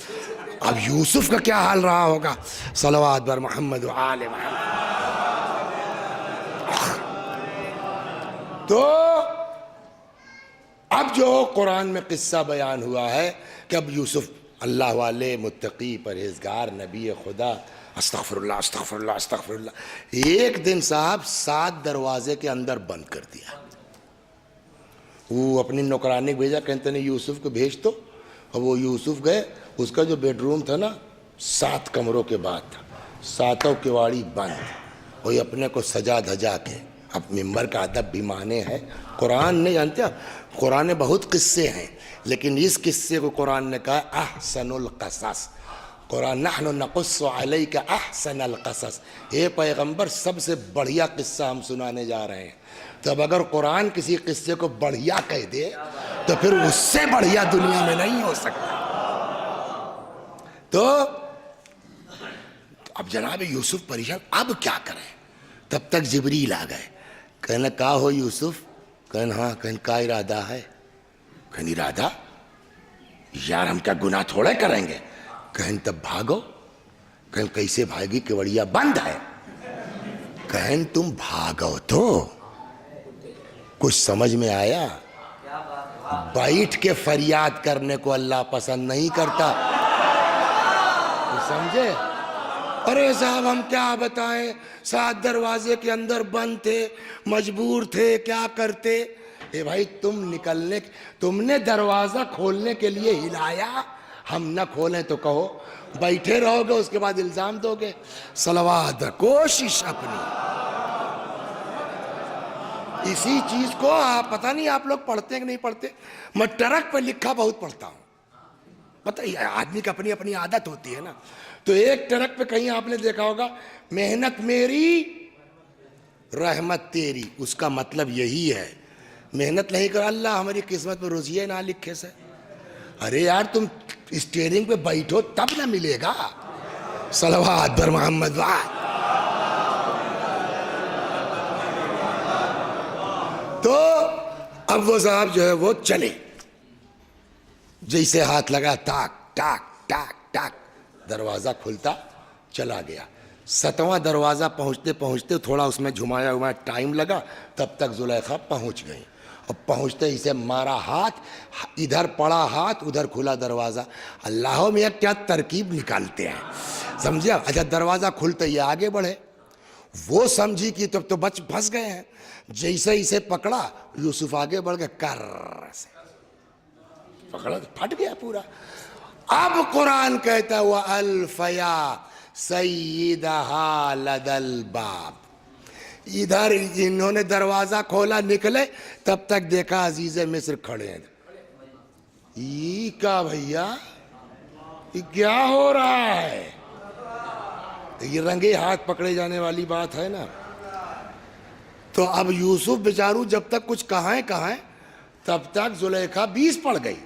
اب یوسف کا کیا حال رہا ہوگا. صلوات بر محمد و آل محمد. تو اب جو قرآن میں قصہ بیان ہوا ہے کہ اب یوسف اللہ والے, متقی, پرہیزگار, نبی خدا, استغفر اللہ استغفر اللہ استغفر اللہ, ایک دن صاحب 7 دروازے کے اندر بند کر دیا. وہ اپنی نوکرانی کو بھیجا, کہتے ہیں یوسف کو بھیج دو. اور وہ یوسف گئے, اس کا جو بیڈ روم تھا نا 7 کمروں کے بعد تھا, 7 کواڑی بند. وہی اپنے کو سجا دھجا کے, اب ممبر کا ادب بھی مانے ہے. قرآن نے جانتے ہیں, قرآن میں بہت قصے ہیں, لیکن اس قصے کو قرآن نے کہا احسن القصص. قرآن نحن نقص علیک احسن القصص, اے پیغمبر سب سے بڑھیا قصہ ہم سنانے جا رہے ہیں. تو اب اگر قرآن کسی قصے کو بڑھیا کہہ دے تو پھر اس سے بڑھیا دنیا میں نہیں ہو سکتا. تو اب جناب یوسف پریشان, اب کیا کریں. تب تک جبریل آ گئے, کہنے کہا ہو یوسف, کہن ہاں، کہن کا ارادہ ہے؟ کہن ارادہ یار ہم کیا گناہ تھوڑے کریں گے؟ کہن تب بھاگو. کہن کیسے بھاگی؟ کیوڑیا بند ہے. کہن تم بھاگو تو. کچھ سمجھ میں آیا؟ بیٹھ کے فریاد کرنے کو اللہ پسند نہیں کرتا. سمجھے؟ ارے صاحب ہم کیا بتائیں، 7 دروازے کے اندر بند تھے، مجبور تھے، کیا کرتے؟ اے بھائی تم نے دروازہ کھولنے کے لیے ہلایا، ہم نہ کھولیں تو کہو. بیٹھے رہو گے اس کے بعد الزام دو گے. صلوات. کوشش اپنی. اسی چیز کو آپ پتہ نہیں آپ لوگ پڑھتے ہیں کہ نہیں پڑھتے. میں ٹرک پہ لکھا بہت پڑھتا ہوں. پتہ آدمی کی اپنی اپنی عادت ہوتی ہے نا. تو ایک ٹرک پہ کہیں آپ نے دیکھا ہوگا محنت میری رحمت تیری. اس کا مطلب یہی ہے محنت نہیں کر اللہ ہماری قسمت میں روزیے نہ لکھے سے. ارے یار تم اسٹیئرنگ پہ بیٹھو تب نہ ملے گا. صلوات بر محمد. تو اب وہ صاحب جو ہے وہ چلے. جیسے ہاتھ لگا ٹاک ٹاک ٹاک ٹاک دروازہ کھلتا چلا گیا. 7واں دروازہ پہنچتے پہنچتے تھوڑا اس میں جھمایا ہوا ٹائم لگا. تب تک زلیخا پہنچ گئی. اور پہنچتے اسے مارا ہاتھ، ادھر پڑا ہاتھ ادھر کھلا دروازہ. اللہ میاں کیا ترکیب نکالتے ہیں سمجھے. اچھا دروازہ کھلتے یہ آگے بڑھے. وہ سمجھی کہ تب تو بچ پھنس گئے ہیں. جیسے اسے پکڑا یوسف آگے بڑھ گئے، کر سے پکڑا تو پھٹ گیا پورا. اب قرآن کہتا ہوا الفیا سیدہا لدى الباب. ادھر انہوں نے دروازہ کھولا نکلے تب تک دیکھا عزیز مصر کھڑے ہیں. یہ کیا بھیا، یہ کیا ہو رہا ہے؟ یہ رنگے ہاتھ پکڑے جانے والی بات ہے نا. تو اب یوسف بیچارو جب تک کچھ کہائیں تب تک زلیخا 20 پڑ گئی.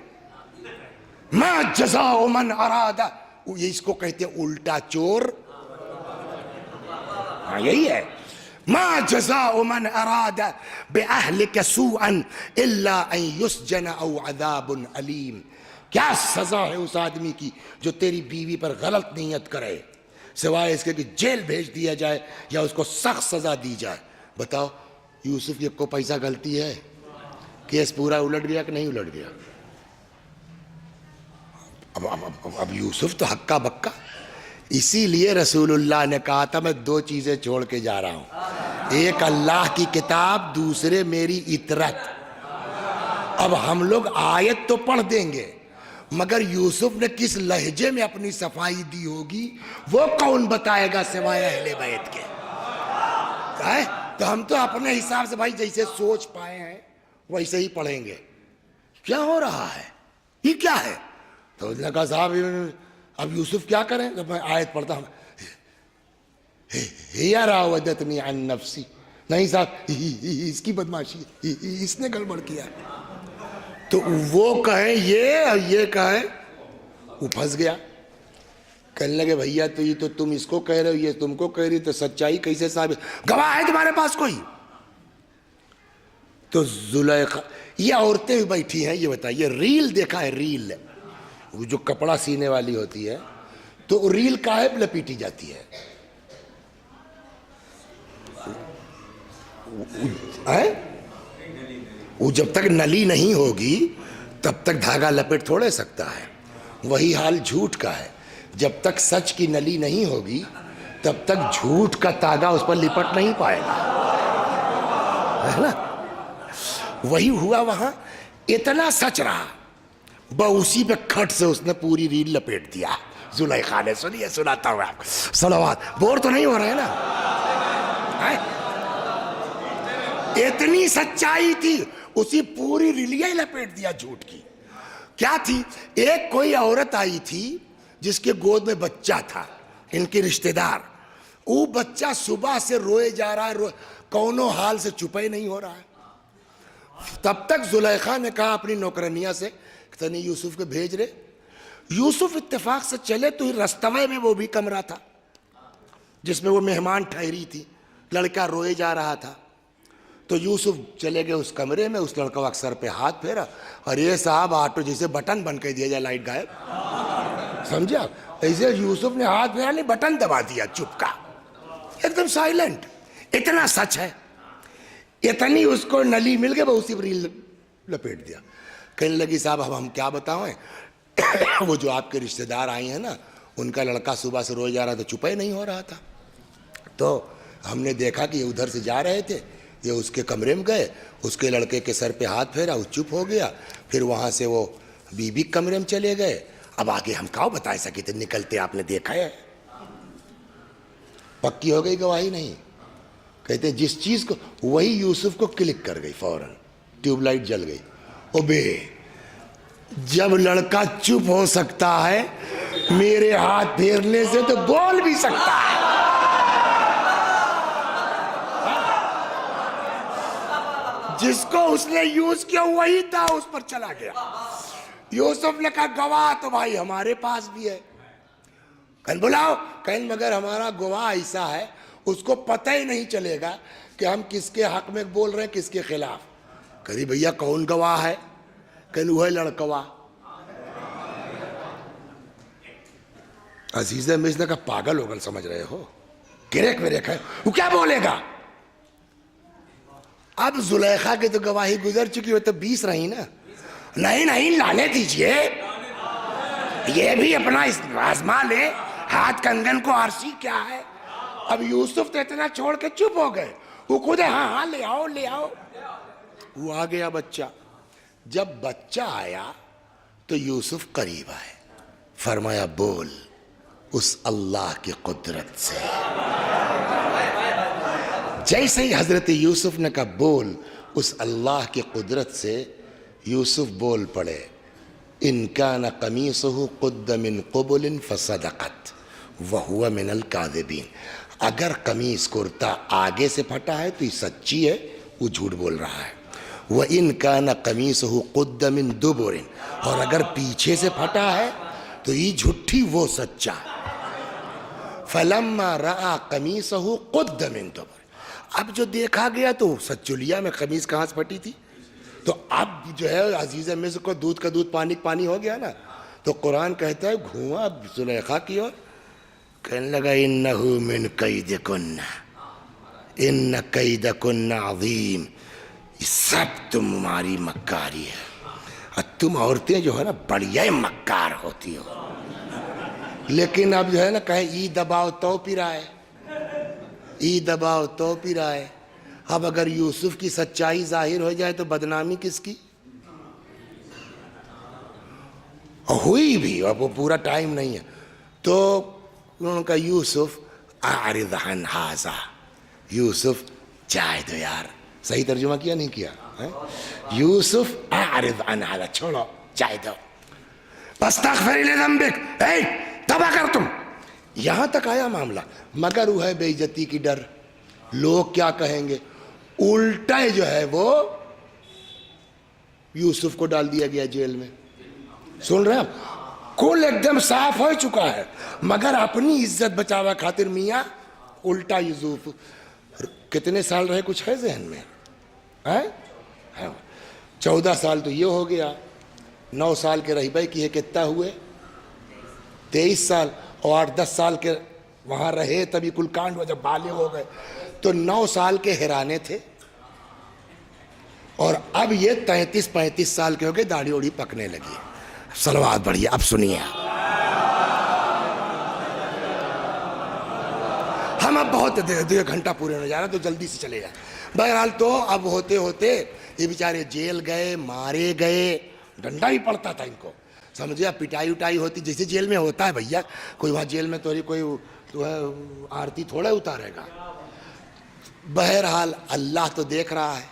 ما جزاء من اراد، یہ اس کو کہتے ہیں الٹا چور. ہاں یہی ہے. ما جزاء من اراد باہلک سوءا الا ان یسجن او عذاب علیم. کیا سزا ہے اس آدمی کی جو تیری بیوی پر غلط نیت کرے، سوائے اس کے کہ جیل بھیج دیا جائے یا اس کو سخت سزا دی جائے. بتاؤ یوسف یہ کو پیسہ غلطی ہے؟ کیس پورا الٹ گیا کہ نہیں الٹ گیا؟ اب یوسف تو ہکا بکا. اسی لیے رسول اللہ نے کہا تھا میں 2 چیزیں چھوڑ کے جا رہا ہوں، ایک اللہ کی کتاب، دوسرے میری اطرت. اب ہم لوگ آیت تو پڑھ دیں گے مگر یوسف نے کس لہجے میں اپنی صفائی دی ہوگی وہ کون بتائے گا سوائے اہل بیت کے. تو ہم تو اپنے حساب سے بھائی جیسے سوچ پائے ہیں ویسے ہی پڑھیں گے. کیا ہو رہا ہے، یہ کیا ہے؟ تو اس نے کہا صاحب اب یوسف کیا کریں؟ تو میں آیت پڑھتا ہوں. ہی راودتنی عن نفسی. نہیں صاحب اس کی بدماشی، اس نے گڑبڑ کیا. تو وہ کہیں یہ کہیں، وہ پھنس گیا. کہنے لگے بھیا تو یہ تو تم اس کو کہہ رہے ہو، یہ تم کو کہہ رہی، تو سچائی کیسے ثابت؟ گواہ ہے تمہارے پاس کوئی؟ تو زلیخا، یہ عورتیں بھی بیٹھی ہیں، یہ بتائیے ریل دیکھا ہے؟ ریل وہ جو کپڑا سینے والی ہوتی ہے، تو ریل کاہے لپیٹی جاتی ہے؟ وہ جب تک نلی نہیں ہوگی تب تک دھاگا لپٹ تھوڑے سکتا ہے. وہی حال جھوٹ کا ہے. جب تک سچ کی نلی نہیں ہوگی تب تک جھوٹ کا تاگا اس پر لپٹ نہیں پائے گا، ہے نا. وہی ہوا وہاں. اتنا سچ رہا اسی پہ کھٹ سے اس نے پوری ریل لپیٹ دیا. زلیخا نے سنیے، سناتا ہوں آپ. صلوات. بور تو نہیں ہو رہے نا؟ اتنی سچائی تھی اسی پوری ریلیاں لپیٹ دیا جھوٹ کی. کیا تھی؟ ایک کوئی عورت آئی تھی جس کے گود میں بچہ تھا، ان کے رشتہ دار. وہ بچہ صبح سے روئے جا رہا ہے، کونوں حال سے چپے نہیں ہو رہا ہے. تب تک زلیخا نے کہا اپنی نوکرنیاں سے کہ نہیں یوسف کو بھیج رہے. یوسف اتفاق سے چلے تو رستوے میں وہ بھی کمرہ تھا جس میں وہ مہمان ٹھہری تھی. لڑکا روئے جا رہا تھا. تو یوسف چلے گئے اس کمرے میں, اس لڑکا کا سر پہ ہاتھ پھیرا, اور یہ صاحب آٹو جیسے بٹن بند کر دیا جائے لائٹ غائب, سمجھے آپ, ایسے یوسف نے ہاتھ پھیرا نہیں, بٹن دبا دیا چپ کا, ایک دم سائلنٹ. اتنا سچ ہے, اتنی اس کو نلی مل گئی, وہ اسی پر لپیٹ دیا. کہنے لگی صاحب اب ہم کیا بتائیں, وہ جو آپ کے رشتہ دار آئے ہیں نا, ان کا لڑکا صبح سے روز جا رہا تھا, چپا ہی نہیں ہو رہا تھا, تو ہم نے دیکھا کہ یہ ادھر سے جا رہے تھے, یہ اس کے کمرے میں گئے, اس کے لڑکے کے سر پہ ہاتھ پھیرا, وہ چپ ہو گیا, پھر وہاں سے وہ بی بی کمرے میں چلے گئے. اب آگے ہم کہاں بتا سکے تھے, نکلتے آپ نے دیکھا ہے. پکی ہو گئی گواہی نہیں, کہتے ہیں جس چیز کو, وہی یوسف کو کلک کر گئی فوراً, ٹیوب لائٹ جل گئی. او بے, جب لڑکا چپ ہو سکتا ہے میرے ہاتھ پھیرنے سے, تو بول بھی سکتا ہے. جس کو اس نے یوز کیا وہی تھا, اس پر چلا گیا. یوسف نے کہا گواہ تو بھائی ہمارے پاس بھی ہے. کہیں بلاؤ, کہیں مگر ہمارا گواہ ایسا ہے اس کو پتہ ہی نہیں چلے گا کہ ہم کس کے حق میں بول رہے ہیں کس کے خلاف. کہی بھیا کون گواہ ہے, کہیں وہ ہے لڑکوا. عزیز مصر نے کہا پاگل ہوگل سمجھ رہے ہو, گریک وریک ہے, وہ کیا بولے گا. اب زلیخا کی تو گواہی گزر چکی, ہو تو 20 رہی نا. نہیں لانے دیجئے, یہ بھی اپنا آزما لے, ہاتھ کنگن کو آرسی کیا ہے. اب یوسف تو اتنا چھوڑ کے چپ ہو گئے, وہ خود ہاں لے آؤ لے آؤ. وہ آ گیا بچہ. جب بچہ آیا تو یوسف قریب آئے, فرمایا بول اس اللہ کی قدرت سے. جیسے ہی حضرت یوسف نے کہا بول اس اللہ کی قدرت سے, یوسف بول پڑے ان کان قمیصہ قد من قبل فصدقت وہو من الکاذبین. اگر قمیص کرتا آگے سے پھٹا ہے تو یہ سچی ہے, وہ جھوٹ بول رہا ہے. وَإِن كَانَ قَمِيصُهُ قُدَّ مِن دُبُرٍ, اور اگر پیچھے سے پھٹا ہے تو یہ جھٹی وہ سچا. فَلَمَّا رَأَى قَمِيصَهُ قُدَّ مِن دُبُرٍ, اب جو دیکھا گیا تو سچولیا میں قمیص کہاں سے پھٹی تھی. تو اب جو ہے عزیز مصر کو دودھ کا دودھ پانی کا پانی ہو گیا نا. تو قرآن کہتا ہے گھواں زلیخا کی اور کہنے لگا اِنَّهُ مِن كَيْدِكُنَّ إِنَّ كَيْدَكُنَّ عَظِيمٌ, سب تمہاری مکاری ہے, اور تم عورتیں جو ہے نا بڑیا مکار ہوتی ہو. لیکن اب جو ہے نا کہیں ای دباؤ تو پھرائے, ای دباؤ تو پھرائے. اب اگر یوسف کی سچائی ظاہر ہو جائے تو بدنامی کس کی ہوئی بھی, اب وہ پورا ٹائم نہیں ہے. تو انہوں نے کہا یوسف اعرض عن ھذا, یوسف جائے دو یار. صحیح ترجمہ کیا نہیں کیا, یوسف اعرض عن ھذا, چھوڑو جائے دو. واستغفر لذنبک, توبہ کر تم. یہاں تک آیا معاملہ, مگر وہ ہے بے عزتی کی ڈر, لوگ کیا کہیں گے. الٹا جو ہے وہ یوسف کو ڈال دیا گیا جیل میں. سن رہے ہیں, کل ایک دم صاف ہو چکا ہے, مگر اپنی عزت بچاوا خاطر میاں الٹا یوسف. کتنے سال رہے کچھ ہے ذہن میں؟ 14 سال تو یہ ہو گیا, 9 سال کے رہبائی کی ہے کتنا ہوئے 23 سال, اور 8-10 سال کے وہاں رہے تبھی کل کانڈ ہوا. جب بالغ ہو گئے تو 9 سال کے ہرانے تھے, اور اب یہ 33-35 سال کے ہو گئے, داڑھی اوڑھی پکنے لگی. صلوات بڑھیے. اب سنیے ہم اب بہت 2 گھنٹہ پورے ہونے جا رہا تو جلدی سے چلے جائیں. بہرحال تو اب ہوتے ہوتے یہ بیچارے جیل گئے, مارے گئے, ڈنڈا بھی پڑتا تھا ان کو, سمجھے. اب پٹائی اٹائی ہوتی جیسے جیل میں ہوتا ہے بھیا, کوئی وہاں جیل میں تو کوئی آرتی تھوڑا اتارے گا. بہرحال اللہ تو دیکھ رہا ہے.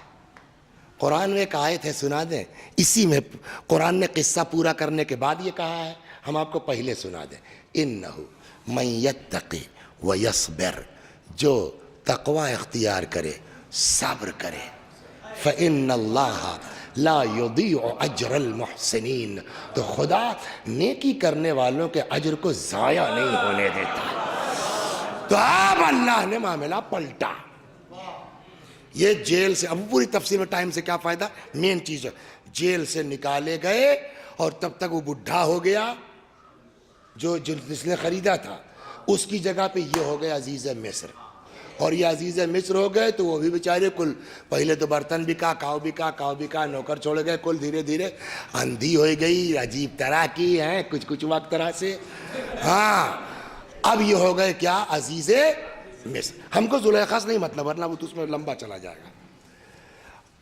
قرآن میں ایک آیت ہے, سنا دیں. اسی میں قرآن نے قصہ پورا کرنے کے بعد یہ کہا ہے, ہم آپ کو پہلے سنا دیں. اِنَّهُ مَن يَتَّقِ وَيَصْبِرْ, جو تقوی اختیار کرے, صبر کرے, فَإِنَّ اللَّهَ لَا يُضِيعُ أَجْرَ الْمُحْسِنِينَ, تو خدا نیکی کرنے والوں کے اجر کو ضائع نہیں ہونے دیتا. تو اب اللہ نے معاملہ پلٹا. یہ جیل سے، اب پوری تفصیل میں ٹائم سے کیا فائدہ، مین چیز ہے جیل سے نکالے گئے اور تب تک وہ بڈھا ہو گیا جو جس نے خریدا تھا، اس کی جگہ پہ یہ ہو گیا عزیز مصر، اور یہ عزیز مصر ہو گئے تو وہ بھی بیچارے کل پہلے تو برتن بکا، کاؤ بکا، نوکر چھوڑ گئے، کل دھیرے دھیرے اندھی ہو گئی، عجیب طرح کی ہیں کچھ وقت طرح سے. ہاں اب یہ ہو گئے کیا، عزیز مصر. ہم کو زلیخا سے نہیں مطلب، ورنہ وہ تو اس میں لمبا چلا جائے گا.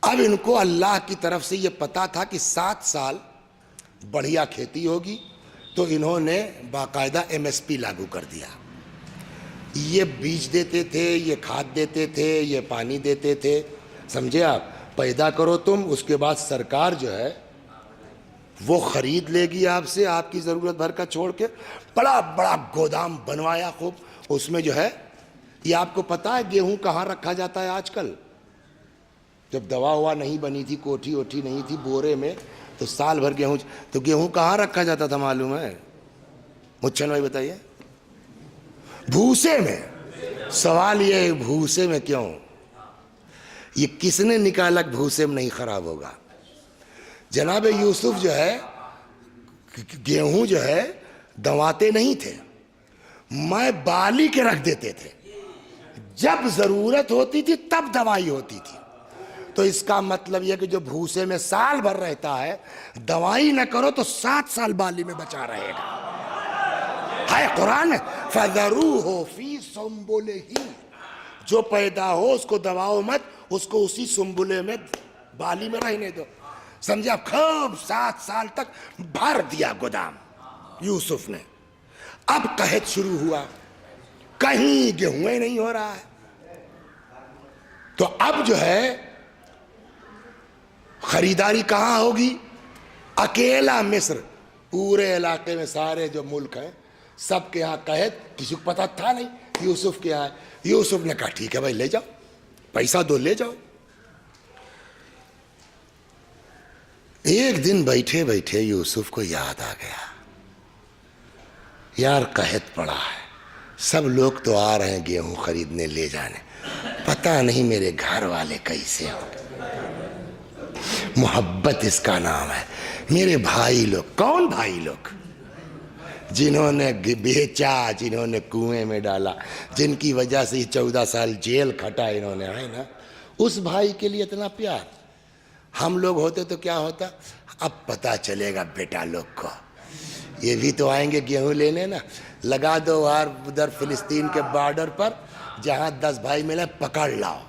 اب ان کو اللہ کی طرف سے یہ پتا تھا کہ 7 سال بڑھیا کھیتی ہوگی، تو انہوں نے باقاعدہ MSP لاگو کر دیا. یہ بیج دیتے تھے، یہ کھاد دیتے تھے، یہ پانی دیتے تھے، سمجھے آپ. پیدا کرو تم، اس کے بعد سرکار جو ہے وہ خرید لے گی آپ سے، آپ کی ضرورت بھر کا چھوڑ کے. بڑا بڑا گودام بنوایا خوب، اس میں جو ہے یہ آپ کو پتا ہے گیہوں کہاں رکھا جاتا ہے آج کل. جب دوا ہوا نہیں بنی تھی، کوٹھی اوٹھی نہیں تھی، بورے میں تو سال بھر گیہوں، تو گیہوں کہاں رکھا جاتا تھا معلوم ہے؟ مچھن بھائی بتائیے. بھوسے میں. سوال یہ ہے بھوسے میں کیوں؟ یہ کس نے نکالا بھوسے میں نہیں خراب ہوگا؟ جناب یوسف جو ہے گیہوں جو ہے دواتے نہیں تھے، میں بالی کے رکھ دیتے تھے، جب ضرورت ہوتی تھی تب دوائی ہوتی تھی. تو اس کا مطلب یہ کہ جو بھوسے میں سال بھر رہتا ہے، دوائی نہ کرو تو 7 سال بالی میں بچا رہے گا. ہے قرآن ہے فَذَرُوهُ فِي سُنبُلِهِ، جو پیدا ہو اس کو دباؤ مت، اس کو اسی سنبلے میں بالی میں رہنے دو. سمجھے آپ؟ خوب 7 سال تک بھر دیا گودام یوسف نے. اب قحط شروع ہوا، کہیں گیہوں ہی نہیں ہو رہا ہے. تو اب جو ہے خریداری کہاں ہوگی؟ اکیلا مصر. پورے علاقے میں سارے جو ملک ہیں سب کے ہاں قحط، کسی کو پتہ تھا نہیں، یوسف کے ہاں. یوسف نے کہا ٹھیک ہے بھائی لے جاؤ، پیسہ دو لے جاؤ. ایک دن بیٹھے بیٹھے یوسف کو یاد آ گیا، یار قحط پڑا ہے، سب لوگ تو آ رہے ہیں گیہوں خریدنے لے جانے، پتہ نہیں میرے گھر والے کیسے ہوں. محبت اس کا نام ہے. میرے بھائی لوگ، کون بھائی لوگ؟ جنہوں نے بیچا، جنہوں نے کنویں میں ڈالا، جن کی وجہ سے 14 سال جیل کھٹا انہوں نے، ہے نا. اس بھائی کے لیے اتنا پیار. ہم لوگ ہوتے تو کیا ہوتا؟ اب پتہ چلے گا بیٹا لوگ کو، یہ بھی تو آئیں گے گیہوں لینے نا، لگا دو وہاں ادھر فلسطین کے بارڈر پر، جہاں 10 بھائی ملے پکڑ لاؤ،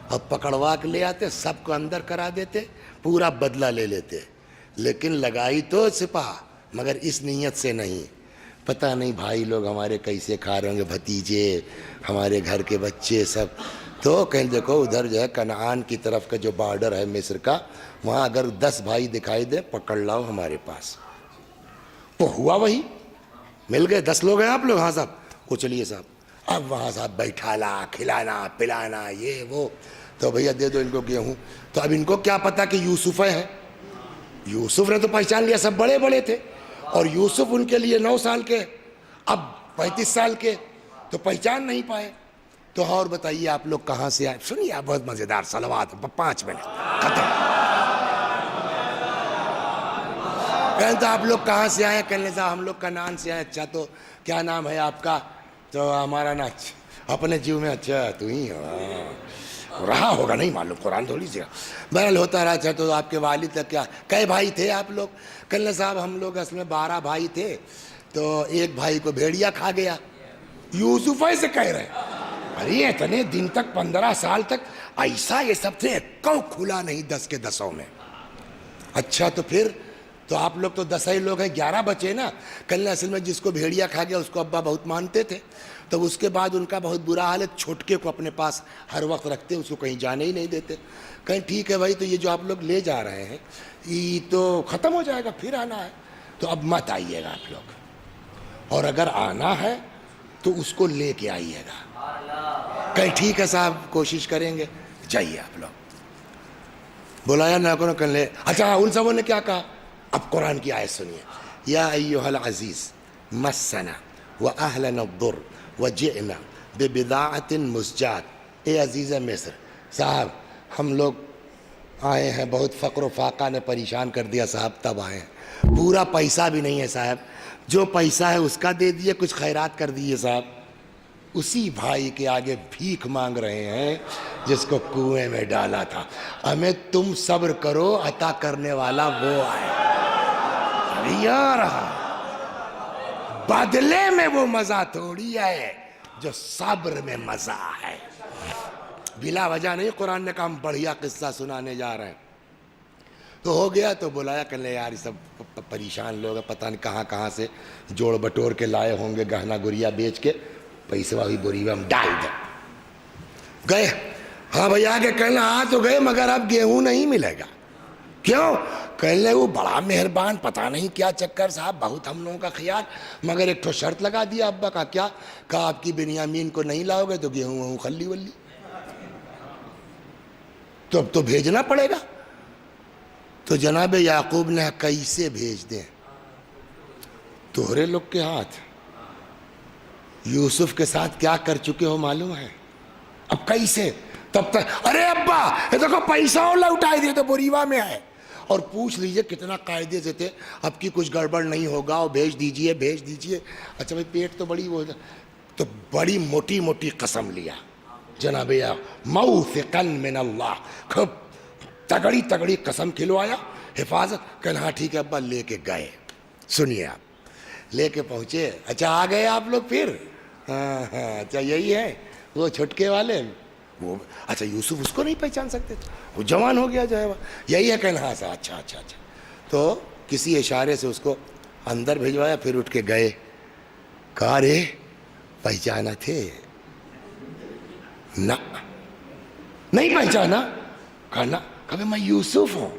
اور پکڑوا کے لے آتے، سب کو اندر کرا دیتے، پورا بدلہ لے لیتے. لیکن لگائی تو سپاہ، مگر اس نیت سے نہیں. پتہ نہیں بھائی لوگ ہمارے کیسے کھا رہے ہوں گے، بھتیجے، ہمارے گھر کے بچے سب. تو کہیں دیکھو ادھر جو ہے کنعان کی طرف کا جو بارڈر ہے مصر کا، وہاں اگر 10 بھائی دکھائی دے پکڑ لاؤ ہمارے پاس. تو ہوا وہی، مل گئے 10 لوگ ہیں آپ لوگ، ہاں صاحب، وہ چلیے صاحب. اب وہاں صاحب بیٹھانا، کھلانا پلانا، یہ وہ، تو بھیا دے دو ان کو گیہوں. تو اب ان کو کیا پتا کہ یوسف ہے. یوسف نے تو پہچان لیا، سب بڑے بڑے تھے، اور یوسف ان کے لیے 9 سال کے، اب 35 سال کے، تو پہچان نہیں پائے. تو اور بتائیے آپ لوگ کہاں سے آئے؟ سنیے آپ، بہت مزیدار صلوات، 5 منٹ ختم. کہیں تو آپ لوگ کہاں سے آئے؟ کہنے لگا ہم لوگ کنعان سے آئے. اچھا تو کیا نام ہے آپ کا؟ تو ہمارا نا اپنے جیو میں، اچھا تو ہی رہا ہوگا، نہیں معلوم، قرآن تھوڑی سی بہرحال ہوتا رہا. اچھا تو آپ کے والد تک کیا کئے بھائی تھے آپ لوگ؟ کہنے صاحب ہم لوگ اصل میں 12 بھائی تھے، تو ایک بھائی کو بھیڑیا کھا گیا. یوسف ایسے کہہ رہے، ارے اتنے دن تک 15 سال تک ایسا یہ سب تھے، کو کھلا نہیں 10 کے 10 میں. اچھا تو پھر تو آپ لوگ تو 10 ہی لوگ ہیں، 11 بچے نا. کل اصل میں جس کو بھیڑیا کھا گیا اس کو ابا بہت مانتے تھے، تو اس کے بعد ان کا بہت برا حال ہے، چھوٹکے کو اپنے پاس ہر وقت رکھتے، اس کو کہیں جانے ہی نہیں دیتے. کہیں ٹھیک ہے بھائی، تو یہ جو آپ لوگ لے جا رہے ہیں یہ تو ختم ہو جائے گا، پھر آنا ہے، تو اب مت آئیے گا آپ لوگ، اور اگر آنا ہے تو اس کو لے کے آئیے گا. کہیں ٹھیک ہے صاحب، کوشش کریں گے. جائیے آپ لوگ. بلایا نہ کرو کر لے. اچھا ان سبوں نے کیا کہا؟ اب قرآن کی آیت سنیے. یا ایھا العزیز مسنا واہلنا الضر وجئنا ببضاعۃ مزجاۃ. اے عزیز مصر، صاحب ہم لوگ آئے ہیں, بہت فقر و فاقہ نے پریشان کر دیا صاحب, تب آئے ہیں. پورا پیسہ بھی نہیں ہے صاحب, جو پیسہ ہے اس کا دے دیے, کچھ خیرات کر دیے صاحب. اسی بھائی کے آگے بھیک مانگ رہے ہیں جس کو کنویں میں ڈالا تھا. ہمیں تم صبر کرو, عطا کرنے والا وہ آئے. یار بدلے میں وہ مزہ تھوڑی ہے جو صبر میں مزہ ہے. بلا وجہ نہیں قرآن نے کہا ہم بڑھیا قصہ سنانے جا رہے ہیں. تو ہو گیا تو بلایا, کہ لے یار یہ سب پریشان لوگ ہیں, پتہ نہیں کہاں کہاں سے جوڑ بٹور کے لائے ہوں گے, گہنا گڑیا بیچ کے پیسے والی بوری میں ہم ڈال دیں. گئے, ہاں بھائی آگے کہنا آ تو گئے مگر اب گیہوں نہیں ملے گا. کیوں؟ کہنے وہ بڑا مہربان, پتہ نہیں کیا چکر صاحب, بہت ہم لوگوں کا خیال, مگر ایک تو شرط لگا دیا ابا کا. کیا کہا؟ آپ کی بنیامین کو نہیں لاؤ گے تو گیہوں وہوں خلی ولی, تو اب تو بھیجنا پڑے گا. تو جناب یعقوب نے کیسے بھیج دیں؟ تمہارے لوگ کے ہاتھ یوسف کے ساتھ کیا کر چکے ہو معلوم ہے؟ اب کیسے؟ تب تک ارے ابا یہ دیکھو پیسہ اور لوٹائے دیے تو بوریوا میں ہے, اور پوچھ لیجئے کتنا قاعدے سے تھے, اب کی کچھ گڑبڑ نہیں ہوگا اور بھیج دیجئے بھیج دیجئے. اچھا بھائی پیٹ تو بڑی وہ, تو بڑی موٹی موٹی قسم لیا جناب موثقا من اللہ, خوب تگڑی تگڑی قسم کھلوایا, حفاظت. کہنا ہاں ٹھیک ہے ابا. لے کے گئے. سنیے آپ, لے کے پہنچے. اچھا آ گئے آپ لوگ پھر؟ ہاں ہاں اچھا یہی ہے وہ چھٹکے والے وہ. اچھا یوسف اس کو نہیں پہچان سکتے تھے, وہ جوان ہو گیا جو ہے, یہی ہے. کہنا ہاں سا اچھا اچھا اچھا. تو کسی اشارے سے اس کو اندر بھیجوایا, پھر اٹھ کے گئے. کہا رے پہچانا تھے؟ نہ نہیں پہچانا. کہا نا, کبھی میں یوسف ہوں.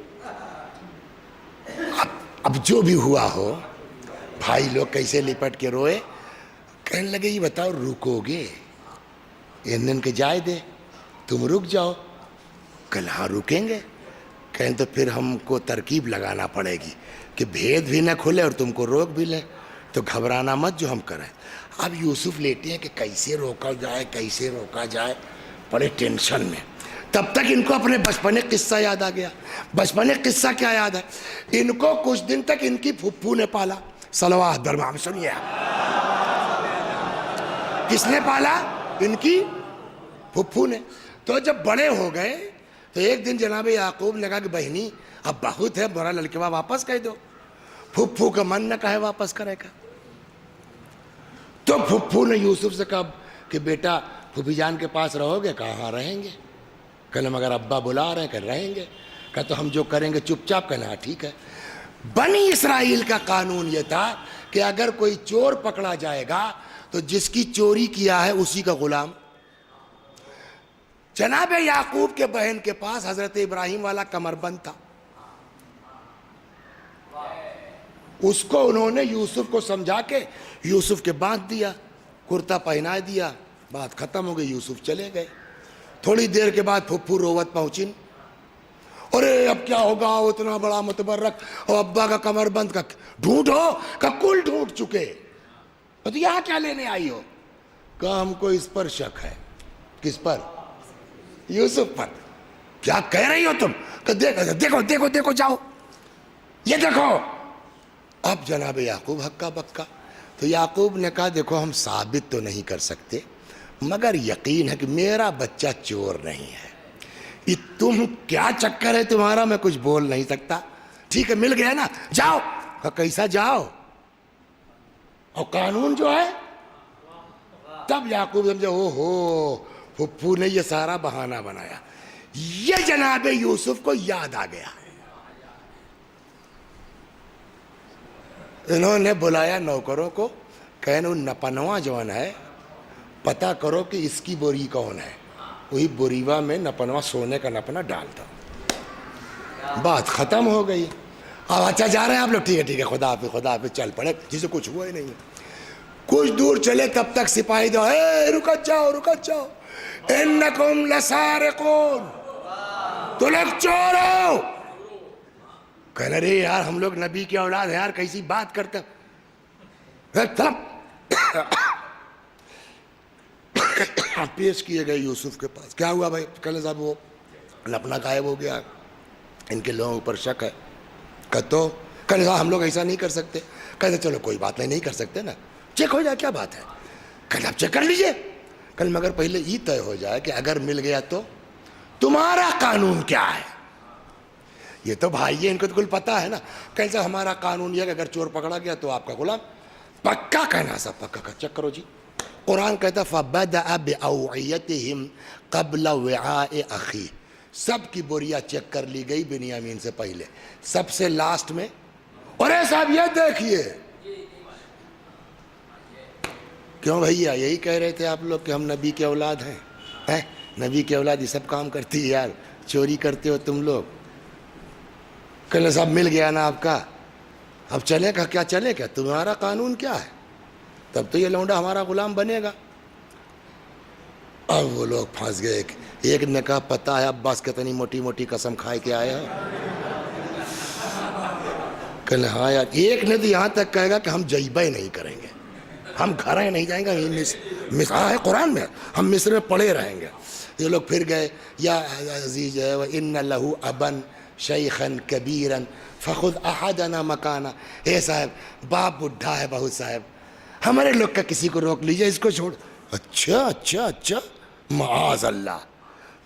اب جو بھی ہوا ہو, بھائی لوگ کیسے لپٹ کے روئے. کہنے لگے یہ بتاؤ رکو گے؟ ان کے جائے دے, تم رک جاؤ. کل ہاں رکیں گے. کہیں تو پھر ہم کو ترکیب لگانا پڑے گی کہ بھید بھی نہ کھلے اور تم کو روک بھی لیں, تو گھبرانا مت جو ہم کریں. اب یوسف لیٹے ہیں کہ کیسے روکا جائے کیسے روکا جائے, بڑے ٹینشن میں. تب تک ان کو اپنے بچپنے قصہ یاد آ گیا. بچپنے قصہ کیا یاد ہے ان کو؟ کچھ دن تک ان کی پھپھو نے پالا. صلوات دربار سنیے, کس نے پالا؟ ان کی پھپھو نے. تو جب بڑے ہو گئے تو ایک دن جناب یعقوب نے کہا کہ بہنی اب بہت ہے, برا لڑکوا واپس کہہ دو. پھپھو کا من نہ کہے واپس کرے گا. تو پھپھو نے یوسف سے کہا کہ بیٹا پھوپھی جان کے پاس رہو گے؟ کہا ہاں رہیں گے. کہنا مگر ابا بلا رہے ہیں. کہ رہیں گے. کہا تو ہم جو کریں گے چپ چاپ. کہنا ٹھیک ہے. بنی اسرائیل کا قانون یہ تھا کہ اگر کوئی چور پکڑا جائے گا تو جس کی چوری کیا ہے اسی کا غلام. جناب یعقوب کے بہن کے پاس حضرت ابراہیم والا کمر بند تھا, اس کو انہوں نے یوسف کو سمجھا کے یوسف کے باندھ دیا, کرتا پہنا دیا, بات ختم ہو گئی. یوسف چلے گئے. تھوڑی دیر کے بعد پھپھو رووت پہنچی. ارے اب کیا ہوگا, اتنا بڑا متبرک اور ابا کا کمر بند کا ڈھونڈو, کا کل ڈھونڈ چکے, تو یہاں کیا لینے آئی ہو؟ کہا ہم کو اس پر شک ہے. کس پر؟ یوسف پر. کیا کہہ رہی ہو تم؟ کہ دیکھو دیکھو دیکھو جاؤ, یہ دیکھو. اب جناب یعقوب ہکا بکا. تو یعقوب نے کہا دیکھو ہم ثابت تو نہیں کر سکتے مگر یقین ہے کہ میرا بچہ چور نہیں ہے. یہ تم کیا چکر ہے تمہارا, میں کچھ بول نہیں سکتا. ٹھیک ہے مل گیا نا, جاؤ. کہا کیسا جاؤ؟ اور قانون جو ہے. تب یعقوب سمجھا او ہو پھپھو نے یہ سارا بہانہ بنایا. یہ جناب یوسف کو یاد آ گیا. انہوں نے بلایا نوکروں کو, کہنے نپنوا جوان ہے پتہ کرو کہ اس کی بوری کون ہے. وہی بوریوا میں نپنوا سونے کا نپنا ڈالتا. بات ختم ہو گئی. اب اچھا جا رہے ہیں آپ لوگ؟ ٹھیک ہے ٹھیک ہے, خدا حافظ خدا حافظ. چل پڑے, جسے کچھ ہوا ہی نہیں. کچھ دور چلے تب تک سپاہی دو, اے رکت جاؤ رکت جاؤ, انکم لسارقون, تو لوگ چور ہو. کہنا رے یار ہم لوگ نبی کی اولاد ہیں یار, کیسی بات کرتے. پیش کیے گئے یوسف کے پاس. کیا ہوا بھائی؟ کہنے صاحب وہ اپنا غائب ہو گیا, ان کے لوگوں پر شک ہے. تو کل ہم لوگ ایسا نہیں کر سکتے. کہتے چلو کوئی بات نہیں کر سکتے نا, چیک ہو جائے, کیا بات ہے, کل آپ چیک کر لیجئے. کل مگر پہلے یہ طے ہو جائے کہ اگر مل گیا تو تمہارا قانون کیا ہے. یہ تو بھائی ان کو تو کل پتا ہے نا. کیسا ہمارا قانون یہ کہ اگر چور پکڑا گیا تو آپ کا غلام. پکا کہنا سا پکا کا چیک کرو جی. قرآن کہتا فَبَدَأَ بِأَوْعِيَتِهِمْ قَبْلَ وِعَاءِ أَخِيهِ, سب کی بوریاں چیک کر لی گئی بنیامین سے پہلے, سب سے لاسٹ میں. اور اے صاحب یہ دیکھیے, کیوں بھیا یہی کہہ رہے تھے آپ لوگ کہ ہم نبی کے اولاد ہیں. نبی کے اولاد یہ سب کام کرتی ہے یار, چوری کرتے ہو تم لوگ. کل صاحب مل گیا نا آپ کا, اب چلے گا کیا, چلے گا تمہارا قانون کیا ہے, تب تو یہ لونڈا ہمارا غلام بنے گا. اب وہ لوگ پھنس گئے. ایک نے کہا پتا ہے عباس کتنی موٹی موٹی قسم کھائے کے آیا. کل ہاں یار, ایک نے تو یہاں تک کہے گا کہ ہم جیبہ ہی نہیں کریں گے, ہم گھر نہیں جائیں گے. مثال ہے قرآن میں, ہم مصر میں پڑے رہیں گے. یہ لوگ پھر گئے, یا عزیز ہے وَإِنَّ لَهُ أَبًا شَيْخًا كَبِيرًا فَخُذْ أَحَدَنَا مَكَانًا. اے صاحب باپ بڈھا ہے بہت صاحب, ہمارے لوگ کا کسی کو روک لیجئے, اس کو چھوڑ. اچھا اچھا اچھا, معاذ اللہ,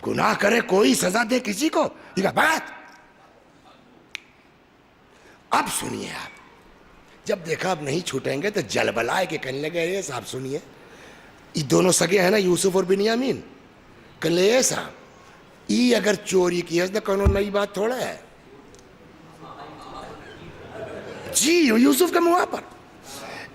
گناہ کرے کوئی سزا دے کسی کو, یہ کہا بات. اب سنیے آپ, جب دیکھا اب نہیں چھوٹیں گے تو جل بلائے کے کہنے لگے یہ صاحب سنیے, یہ دونوں سگے ہیں نا یوسف اور بنیامین. کہنے لگے صاحب یہ اگر چوری کی ہے تو کونوں نئی بات تھوڑا ہے جی. یوسف کے منہ پر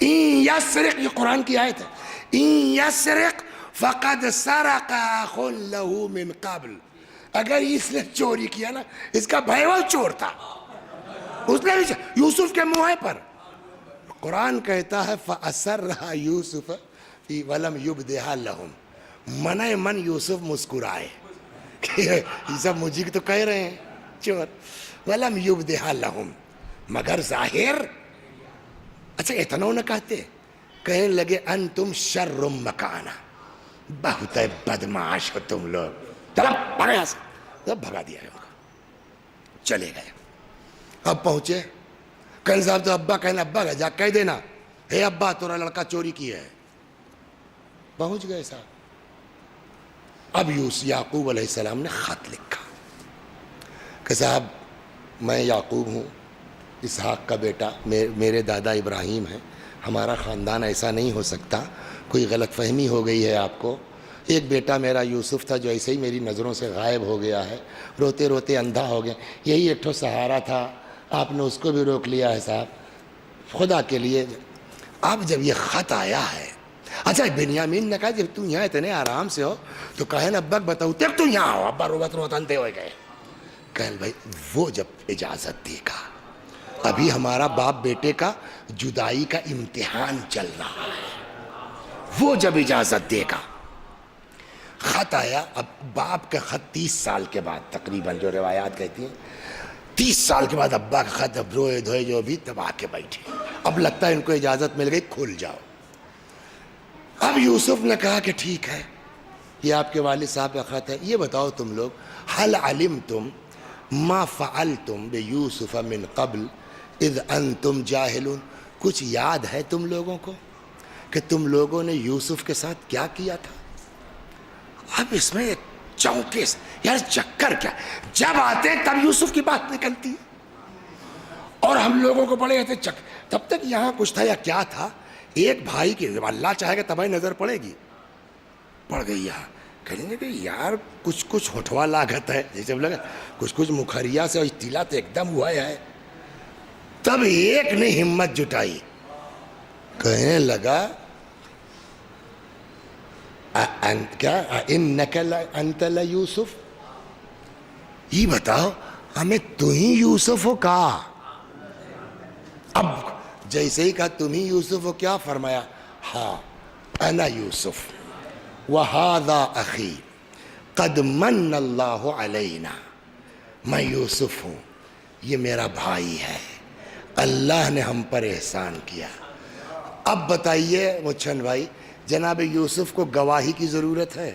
این یسرق, یہ قرآن کی آیت ہے, این یسرق فقد سرق اخ له من قبل. اگر اس نے چوری کیا نا, اس کا بھائی وہ چور تھا, اس نے یوسف کے منہ پر. قرآن کہتا ہے فَأَسَرَّهَا يُوسُفَ وَلَمْ يُبْدِهَا لَهُمْ. من من یوسف مسکرائے, یہ سب مجھے تو کہہ رہے ہیں چور. وَلَمْ يُبْدِهَا لَهُمْ, مگر ظاہر. اچھا اتنا نہ کہتے, کہنے لگے انتم شر مکانا, بہت بدمعاش ہو تم لوگ, چلو بھگا سے. تب بھگا دیا ان کو, چلے گئے. اب پہنچے, کل صاحب تو ابا کہنا ابا کا جا کہہ دینا اے ابا تورا لڑکا چوری کی ہے. پہنچ گئے صاحب. اب یعقوب علیہ السلام نے خط لکھا کہ صاحب میں یعقوب ہوں, اسحاق کا بیٹا, میرے دادا ابراہیم ہیں, ہمارا خاندان ایسا نہیں ہو سکتا, کوئی غلط فہمی ہو گئی ہے آپ کو. ایک بیٹا میرا یوسف تھا جو ایسے ہی میری نظروں سے غائب ہو گیا ہے, روتے روتے اندھا ہو گیا, یہی ایک ٹھو سہارا تھا, آپ نے اس کو بھی روک لیا ہے صاحب, خدا کے لیے. اب جب یہ خط آیا ہے, اچھا بنیامین نے کہا جب تم یہاں اتنے آرام سے ہو تو کہے نا ابا بتاؤ تک تو یہاں ہو, ابا روتے ہوئے گئے. کہل بھائی وہ جب اجازت دے گا, ابھی ہمارا باپ بیٹے کا جدائی کا امتحان چل رہا ہے, وہ جب اجازت دے گا. خط آیا. اب باپ کا خط 30 سال کے بعد تقریباً, جو روایات کہتی ہیں 30 سال کے بعد ابا کا خط, اب روئے دھوئے جو بھی دبا کے بیٹھے. اب لگتا ہے ان کو اجازت مل گئی, کھل جاؤ. اب یوسف نے کہا کہ ٹھیک ہے, یہ آپ کے والد صاحب کا خط ہے, یہ بتاؤ تم لوگ هل علمتم ما فعلتم بیوسف من قبل اذ انتم جاہلون. کچھ یاد ہے تم لوگوں کو کہ تم لوگوں نے یوسف کے ساتھ کیا کیا تھا؟ اب اس میں چونکے یار چکر کیا, جب آتے تب یوسف کی بات نکلتی اور ہم لوگوں کو پڑے تھے تب تک یہاں کچھ تھا یا کیا تھا. ایک بھائی کی اللہ چاہے گا تبھی نظر پڑے گی, پڑ گئی یہاں. کہیں گے کہ یار کچھ کچھ ہوٹوا لاگت ہے, جیسے لگا کچھ کچھ مکھریا سے اطلاع تو ایک دم ہوا ہے. تب ایک نے ہمت جٹائی, کہنے لگا کیا انک انت لیوسف, یہ بتاؤ ہمیں تو ہی یوسف ہو کہا. اب جیسے ہی کہا تم ہی یوسف ہو, کیا فرمایا؟ ہاں انا یوسف وہذا اخی قد من اللہ علینا. میں یوسف ہوں, یہ میرا بھائی ہے, اللہ نے ہم پر احسان کیا. اب بتائیے مچھن بھائی, جناب یوسف کو گواہی کی ضرورت ہے؟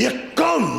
1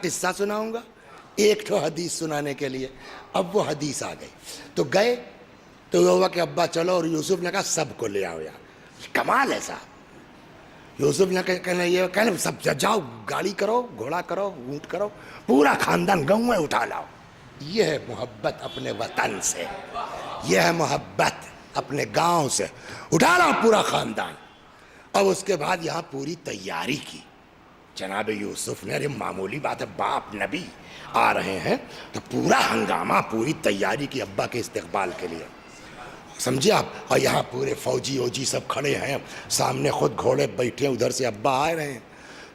قصہ سناؤں گا ایک تو حدیث سنانے کے لیے. اب وہ حدیث آ گئی تو گئے تو یہ ہوا کہ ابا چلو, اور یوسف نے کہا سب کو لے آؤ یار. کمال ہے صاحب. یوسف نے کہنا سب جاؤ, گاڑی کرو, گھوڑا کرو, اونٹ کرو, پورا خاندان گاؤں میں اٹھا لاؤ. یہ ہے محبت اپنے وطن سے, یہ ہے محبت اپنے گاؤں سے. اٹھا لاؤ پورا خاندان. اب اس کے بعد یہاں پوری تیاری کی جناب یوسف نے. ارے معمولی بات ہے, باپ نبی آ رہے ہیں تو پورا ہنگامہ, پوری تیاری کی ابا کے استقبال کے لیے, سمجھے آپ. اور یہاں پورے فوجی ووجی سب کھڑے ہیں, سامنے خود گھوڑے بیٹھے, ادھر سے ابا آ رہے ہیں.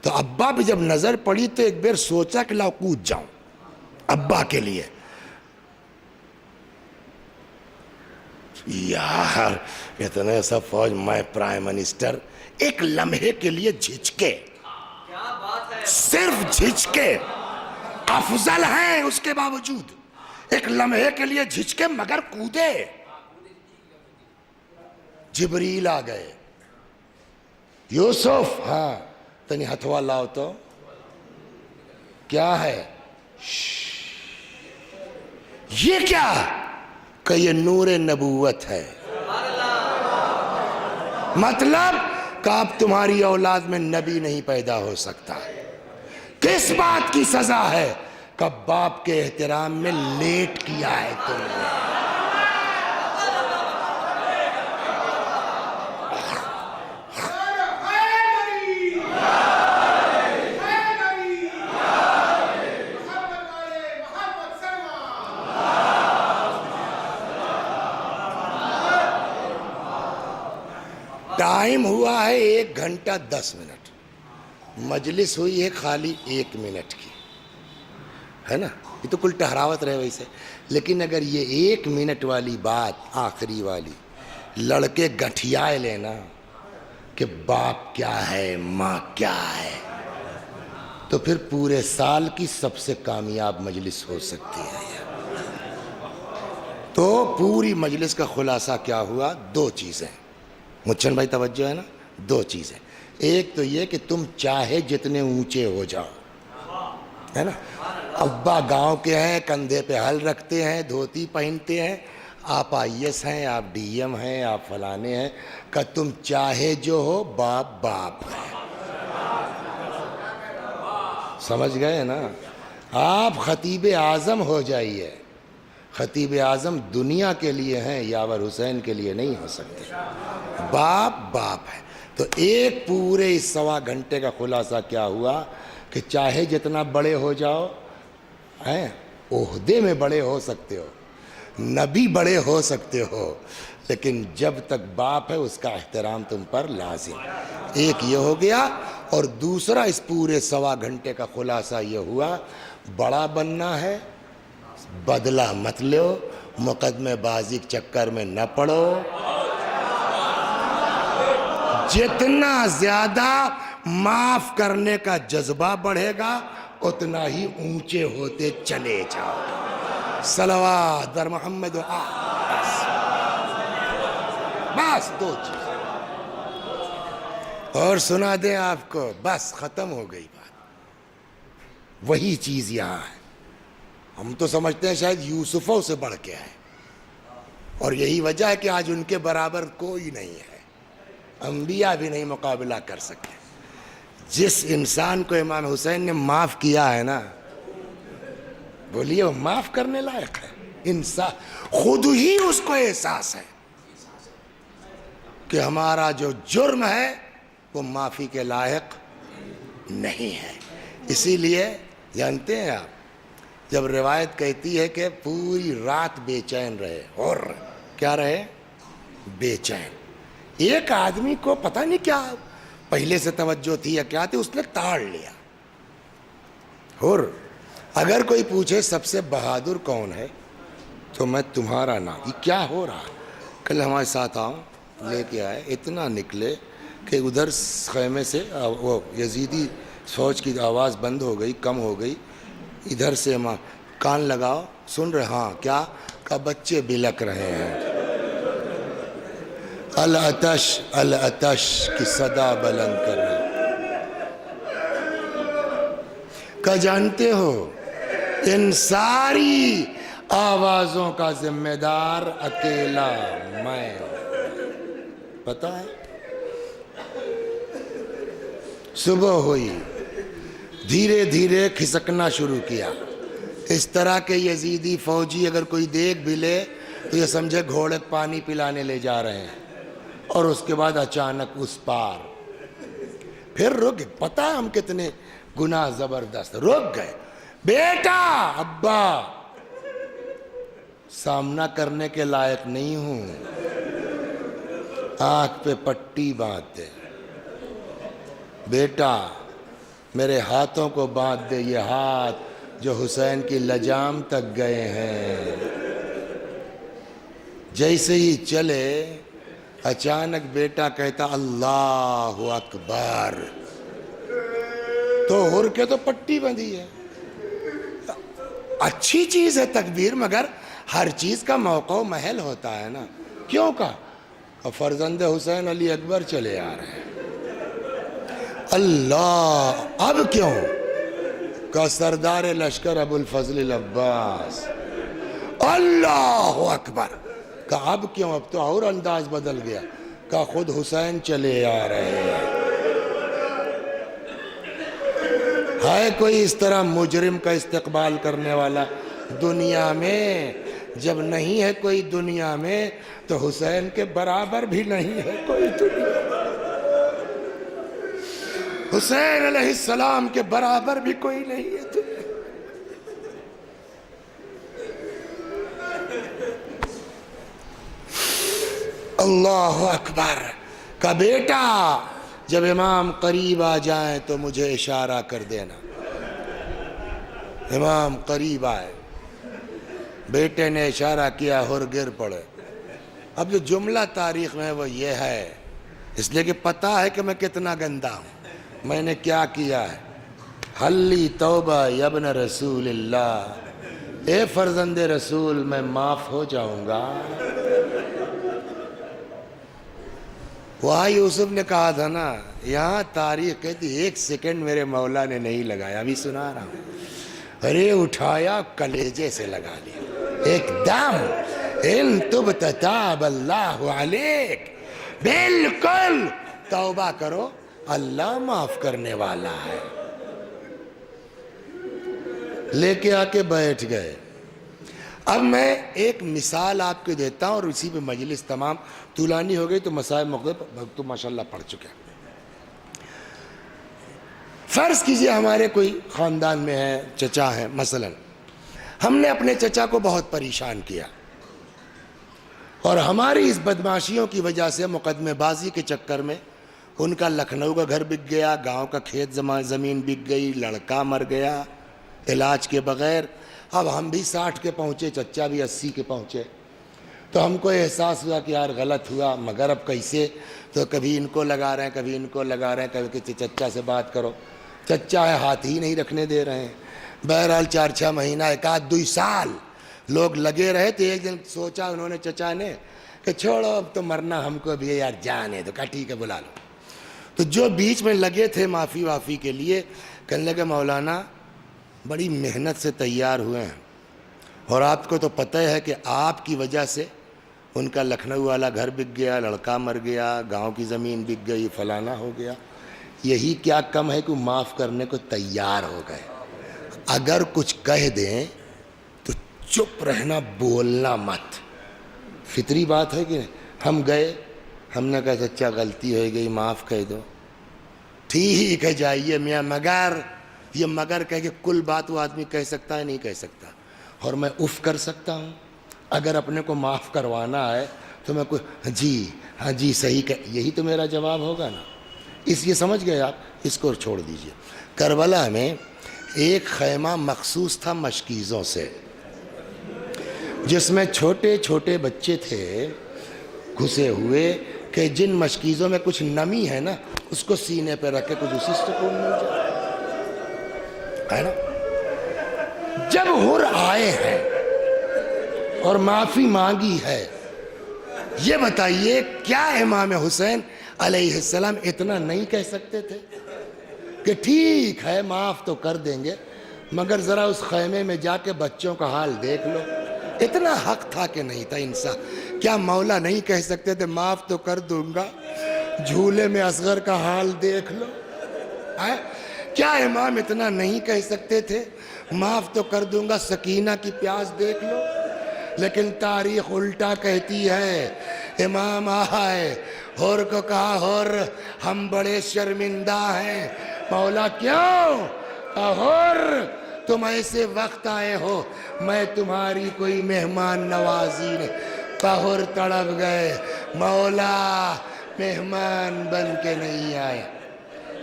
تو ابا بھی جب نظر پڑی تو ایک بار سوچا کہ لاؤ کود جاؤں ابا کے لیے. یار اتنے سب فوج, میں پرائم منسٹر, ایک لمحے کے لیے جھجکے, صرف جھجکے, افضل ہیں اس کے باوجود ایک لمحے کے لیے جھجکے مگر کودے. جبریل آ گئے. یوسف, ہاں تنی ہتھوا لاؤ تو. کیا ہے یہ؟ کیا کہ یہ نور نبوت ہے. مطلب کہ اب تمہاری اولاد میں نبی نہیں پیدا ہو سکتا. کس بات کی سزا ہے؟ کہ باپ کے احترام میں لیٹ کیا ہے تم نے. ٹائم ہوا ہے 1 گھنٹہ 10 منٹ, مجلس ہوئی ہے خالی 1 منٹ کی, ہے نا. یہ تو کل ٹہراوت رہے ویسے, لیکن اگر یہ 1 منٹ والی بات آخری والی لڑکے گٹھیائے لینا کہ باپ کیا ہے, ماں کیا ہے, تو پھر پورے سال کی سب سے کامیاب مجلس ہو سکتی ہے. تو پوری مجلس کا خلاصہ کیا ہوا؟ 2 چیزیں. مچھن بھائی توجہ ہے نا, 2 چیزیں. ایک تو یہ کہ تم چاہے جتنے اونچے ہو جاؤ, ہے نا. ابا گاؤں کے ہیں, کندھے پہ ہل رکھتے ہیں, دھوتی پہنتے ہیں. آپ IAS ہیں, آپ DM ہیں, آپ فلانے ہیں, کہ تم چاہے جو ہو, باپ باپ ہے. سمجھ گئے نا. آپ خطیب اعظم ہو جائیے, خطیب اعظم دنیا کے لیے ہیں, یاور حسین کے لیے نہیں ہو سکتے. باپ باپ ہے. تو ایک پورے اس 1.25 گھنٹے کا خلاصہ کیا ہوا کہ چاہے جتنا بڑے ہو جاؤ, ہیں عہدے میں بڑے ہو سکتے ہو, نبی بڑے ہو سکتے ہو, لیکن جب تک باپ ہے اس کا احترام تم پر لازم. ایک یہ ہو گیا. اور دوسرا اس پورے 1.25 گھنٹے کا خلاصہ یہ ہوا, بڑا بننا ہے, بدلہ مت لو, مقدمے بازی کے چکر میں نہ پڑو. جتنا زیادہ معاف کرنے کا جذبہ بڑھے گا اتنا ہی اونچے ہوتے چلے جاؤ. صلوات بر محمد و آل. بس 2 چیز اور سنا دیں آپ کو, بس ختم ہو گئی بات. وہی چیز یہاں ہے. ہم تو سمجھتے ہیں شاید یوسفوں سے بڑھ کے ہے, اور یہی وجہ ہے کہ آج ان کے برابر کوئی نہیں ہے, انبیاء بھی نہیں مقابلہ کر سکتے. جس انسان کو امام حسین نے معاف کیا ہے نا, بولیے وہ معاف کرنے لائق ہے. انسان خود ہی اس کو احساس ہے کہ ہمارا جو جرم ہے وہ معافی کے لائق نہیں ہے. اسی لیے جانتے ہیں آپ, جب روایت کہتی ہے کہ پوری رات بے چین رہے, اور کیا رہے؟ بے چین. ایک آدمی کو پتہ نہیں کیا پہلے سے توجہ تھی یا کیا تھی, اس نے تاڑ لیا. اور اگر کوئی پوچھے سب سے بہادر کون ہے تو میں تمہارا نام. یہ کیا ہو رہا؟ کل ہمارے ساتھ آؤ, لے کے آئے, اتنا نکلے کہ ادھر خیمے سے وہ یزیدی فوج کی آواز بند ہو گئی, کم ہو گئی. ادھر سے کان لگاؤ, سن رہے؟ ہاں. کیا؟ کہ بچے بلک رہے ہیں. العطش العطش کی صدا بلند کر رہے. کا جانتے ہو؟ ان ساری آوازوں کا ذمہ دار اکیلا میں ہوں، پتہ ہے؟ صبح ہوئی، دھیرے دھیرے کھسکنا شروع کیا۔ اس طرح کے یزیدی فوجی اگر کوئی دیکھ بھی لے تو یہ سمجھے گھوڑے پانی پلانے لے جا رہے ہیں، اور اس کے بعد اچانک اس پار پھر رک، پتہ ہے ہم کتنے گناہ زبردست، رک گئے۔ بیٹا، ابا، سامنا کرنے کے لائق نہیں ہوں، آنکھ پہ پٹی باندھ دے۔ بیٹا، میرے ہاتھوں کو باندھ دے، یہ ہاتھ جو حسین کی لجام تک گئے ہیں۔ جیسے ہی چلے، اچانک بیٹا کہتا اللہ اکبر، تو ہر کے تو پٹی بندھی ہے۔ اچھی چیز ہے تکبیر، مگر ہر چیز کا موقع و محل ہوتا ہے نا۔ کیوں کہا؟ اور فرزند حسین علی اکبر چلے آ رہے ہیں۔ اللہ، اب کیوں؟ کہ سردار لشکر ابو الفضل العباس، اللہ اکبر۔ کہ اب کیوں؟ اب تو اور انداز بدل گیا، کہ خود حسین چلے آ رہے ہیں۔ ہے کوئی اس طرح مجرم کا استقبال کرنے والا دنیا میں؟ جب نہیں ہے کوئی دنیا میں تو حسین کے برابر بھی نہیں ہے کوئی دنیا میں۔ حسین علیہ السلام کے برابر بھی کوئی نہیں ہے دنیا میں۔ اللہ اکبر۔ کا بیٹا، جب امام قریب آ جائیں تو مجھے اشارہ کر دینا۔ امام قریب آئے، بیٹے نے اشارہ کیا، ہر گر پڑے۔ اب جو جملہ تاریخ میں وہ یہ ہے، اس لیے کہ پتہ ہے کہ میں کتنا گندا ہوں، میں نے کیا کیا ہے۔ حلی توبہ یبن رسول اللہ، اے فرزند رسول، میں معاف ہو جاؤں گا۔ وہاں یوسف نے کہا تھا نا، یہاں تاریخ کہتی ایک سیکنڈ میرے مولا نے نہیں لگایا، ابھی سنا رہا ہوں۔ ارے اٹھایا، کلیجے سے لگا لیا ایک دم۔ ان تبت تاب اللہ علیک، بالکل توبہ کرو، اللہ معاف کرنے والا ہے۔ لے کے آ کے بیٹھ گئے۔ اب میں ایک مثال آپ کو دیتا ہوں، اور اسی پہ مجلس تمام طولانی ہو گئی تو مسائل مختلف تو ماشاءاللہ پڑھ چکے ہیں۔ فرض کیجئے ہمارے کوئی خاندان میں ہے، چچا ہے مثلا، ہم نے اپنے چچا کو بہت پریشان کیا، اور ہماری اس بدمعاشیوں کی وجہ سے مقدمے بازی کے چکر میں ان کا لکھنؤ کا گھر بک گیا، گاؤں کا کھیت زمین بک گئی، لڑکا مر گیا علاج کے بغیر۔ اب ہم بھی 60 کے پہنچے، چچا بھی 80 کے پہنچے، تو ہم کو احساس ہوا کہ یار غلط ہوا، مگر اب کیسے؟ تو کبھی ان کو لگا رہے ہیں، کبھی ان کو لگا رہے ہیں، کبھی کہ چچا سے بات کرو، چچا ہے ہاتھ ہی نہیں رکھنے دے رہے ہیں۔ بہرحال 4-6 مہینہ، 1-2 سال لوگ لگے رہے تھے۔ ایک دن سوچا انہوں نے، چچا نے، کہ چھوڑو اب تو مرنا ہم کو بھی ہے یار، جانے دو، کہا ٹھیک ہے بلا لو۔ تو جو بیچ میں لگے تھے معافی وافی کے لیے، کہنے لگے مولانا بڑی محنت سے تیار ہوئے ہیں، اور آپ کو تو پتہ ہے کہ آپ کی وجہ سے ان کا لکھنؤ والا گھر بک گیا، لڑکا مر گیا، گاؤں کی زمین بک گئی، فلانا ہو گیا، یہی کیا کم ہے کہ معاف کرنے کو تیار ہو گئے۔ اگر کچھ کہہ دیں تو چپ رہنا، بولنا مت۔ فطری بات ہے کہ ہم گئے، ہم نے کہا چچا غلطی ہو گئی، معاف کہہ دو۔ ٹھیک ہے جائیے میاں، مگر یہ مگر کہہ کے کل بات وہ آدمی کہہ سکتا ہے؟ نہیں کہہ سکتا۔ اور میں اف کر سکتا ہوں؟ اگر اپنے کو معاف کروانا ہے تو میں کوئی جی ہاں جی صحیح کہ، یہی تو میرا جواب ہوگا نا۔ اس یہ سمجھ گئے آپ، اس کو چھوڑ دیجئے۔ کربلا میں ایک خیمہ مخصوص تھا مشکیزوں سے، جس میں چھوٹے چھوٹے بچے تھے گھسے ہوئے، کہ جن مشکیزوں میں کچھ نمی ہے نا، اس کو سینے پہ رکھ کے کچھ اسی سکون مل جائے، ہے نا۔ جب ہر آئے ہیں اور معافی مانگی ہے، یہ بتائیے کیا امام حسین علیہ السلام اتنا نہیں کہہ سکتے تھے کہ ٹھیک ہے معاف تو کر دیں گے، مگر ذرا اس خیمے میں جا کے بچوں کا حال دیکھ لو، اتنا حق تھا کہ نہیں تھا انسان؟ کیا مولا نہیں کہہ سکتے تھے معاف تو کر دوں گا، جھولے میں اصغر کا حال دیکھ لو؟ کیا امام اتنا نہیں کہہ سکتے تھے معاف تو کر دوں گا، سکینہ کی پیاس دیکھ لو؟ لیکن تاریخ الٹا کہتی ہے، امام آئے ہور کو کہا، ہور ہم بڑے شرمندہ ہیں۔ مولا کیوں؟ ہور تم ایسے وقت آئے ہو، میں تمہاری کوئی مہمان نوازی نہیں۔ پہر تڑپ گئے، مولا مہمان بن کے نہیں آئے،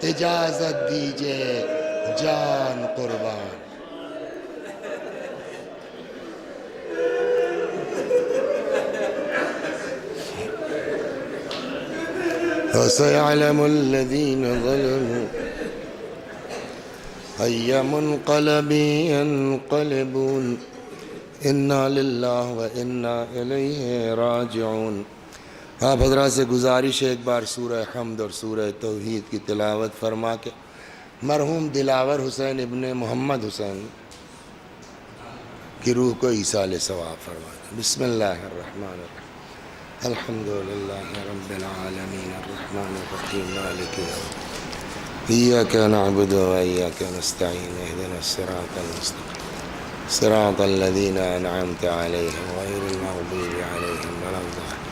اجازت دیجئے جان قربان۔ وَسَيَعْلَمُ الَّذِينَ ظَلَمُوا أَيَّ مُنْقَلَبٍ يَنْقَلِبُونَ إِنَّا لِلَّهِ وَإِنَّا إِلَيْهِ راجعون۔ آپ حضرات سے گزارش ہے، ایک بار سورہ حمد اور سورہ توحید کی تلاوت فرما کے مرحوم دلاور حسین ابن محمد حسین کی روح کو ایصال ثواب فرما دیں۔ بسم اللہ الرحمن الرحیم، الحمدللہ رب العالمین الرحمن الرحیم مالک یوم الدین، ایاک نعبد و ایاک نستعین، اہدنا الصراط المستقیم صراط الذین انعمت علیہم غیر المغضوب علیہم ولا الضالین۔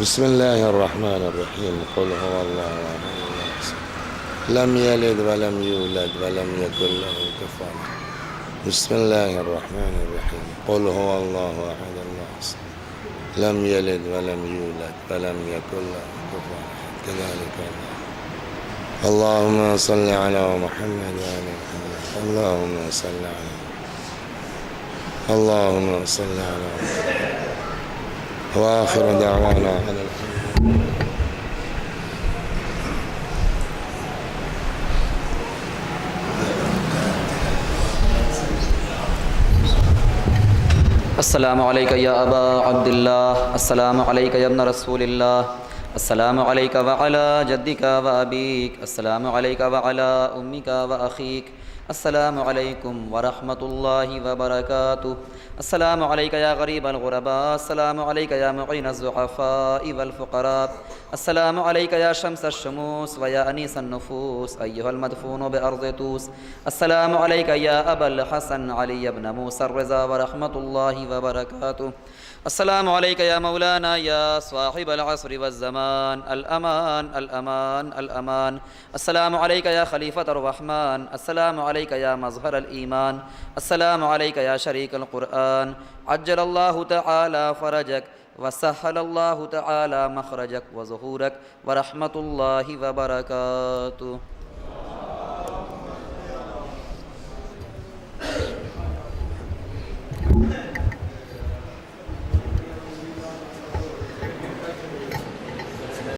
بسم اللہ الرحمن الرحیم، قل هو اللہ احد اللہ الصمد لم یلد ولم یولد ولم یکن له کفوا احد۔ بسم اللہ الرحمن الرحیم، قل هو اللہ احد اللہ الصمد لم یلد ولم یولد ولم یکن له کفوا احد۔ کذلک اللہم صل علی محمد وآل محمد، اللہم صل علی محمد، اللہم صل علی محمد، وآخر دعوانا ان الحمد للہ۔ السلام علیکہ یا ابا عبداللہ، السلام علیکہ یا ابن رسول اللہ، السلام علیکہ وعلی جدک و ابیک، السلام علیکہ وعلی امک و اخیک، السلام علیکم ورحمۃ اللہ وبرکاتہ، السلام علیکہ یا غریب الغرباء، السلام علیکہ یا معین الضعفاء والفقراء، السلام علیکہ یا شمس الشموس و یا انیس النفوس ایہا المدفون بارض توس، السلام علیکہ یا ابا الحسن علی بن موسیٰ الرضا ورحمۃ اللہ وبرکاتہ، السلام علیکہ یا مولانا یا صاحب العصر والزمان، الامان الامان الامان، السلام علیکہ یا خلیفۃ الرحمن، السلام علیکہ یا مظہر الایمان، السلام علیکہ یا شریک القرآن، عجل اللہ تعالی فرجک وسہل اللہ تعالی مخرجک وظہورک ورحمۃ اللہ وبرکاتہ۔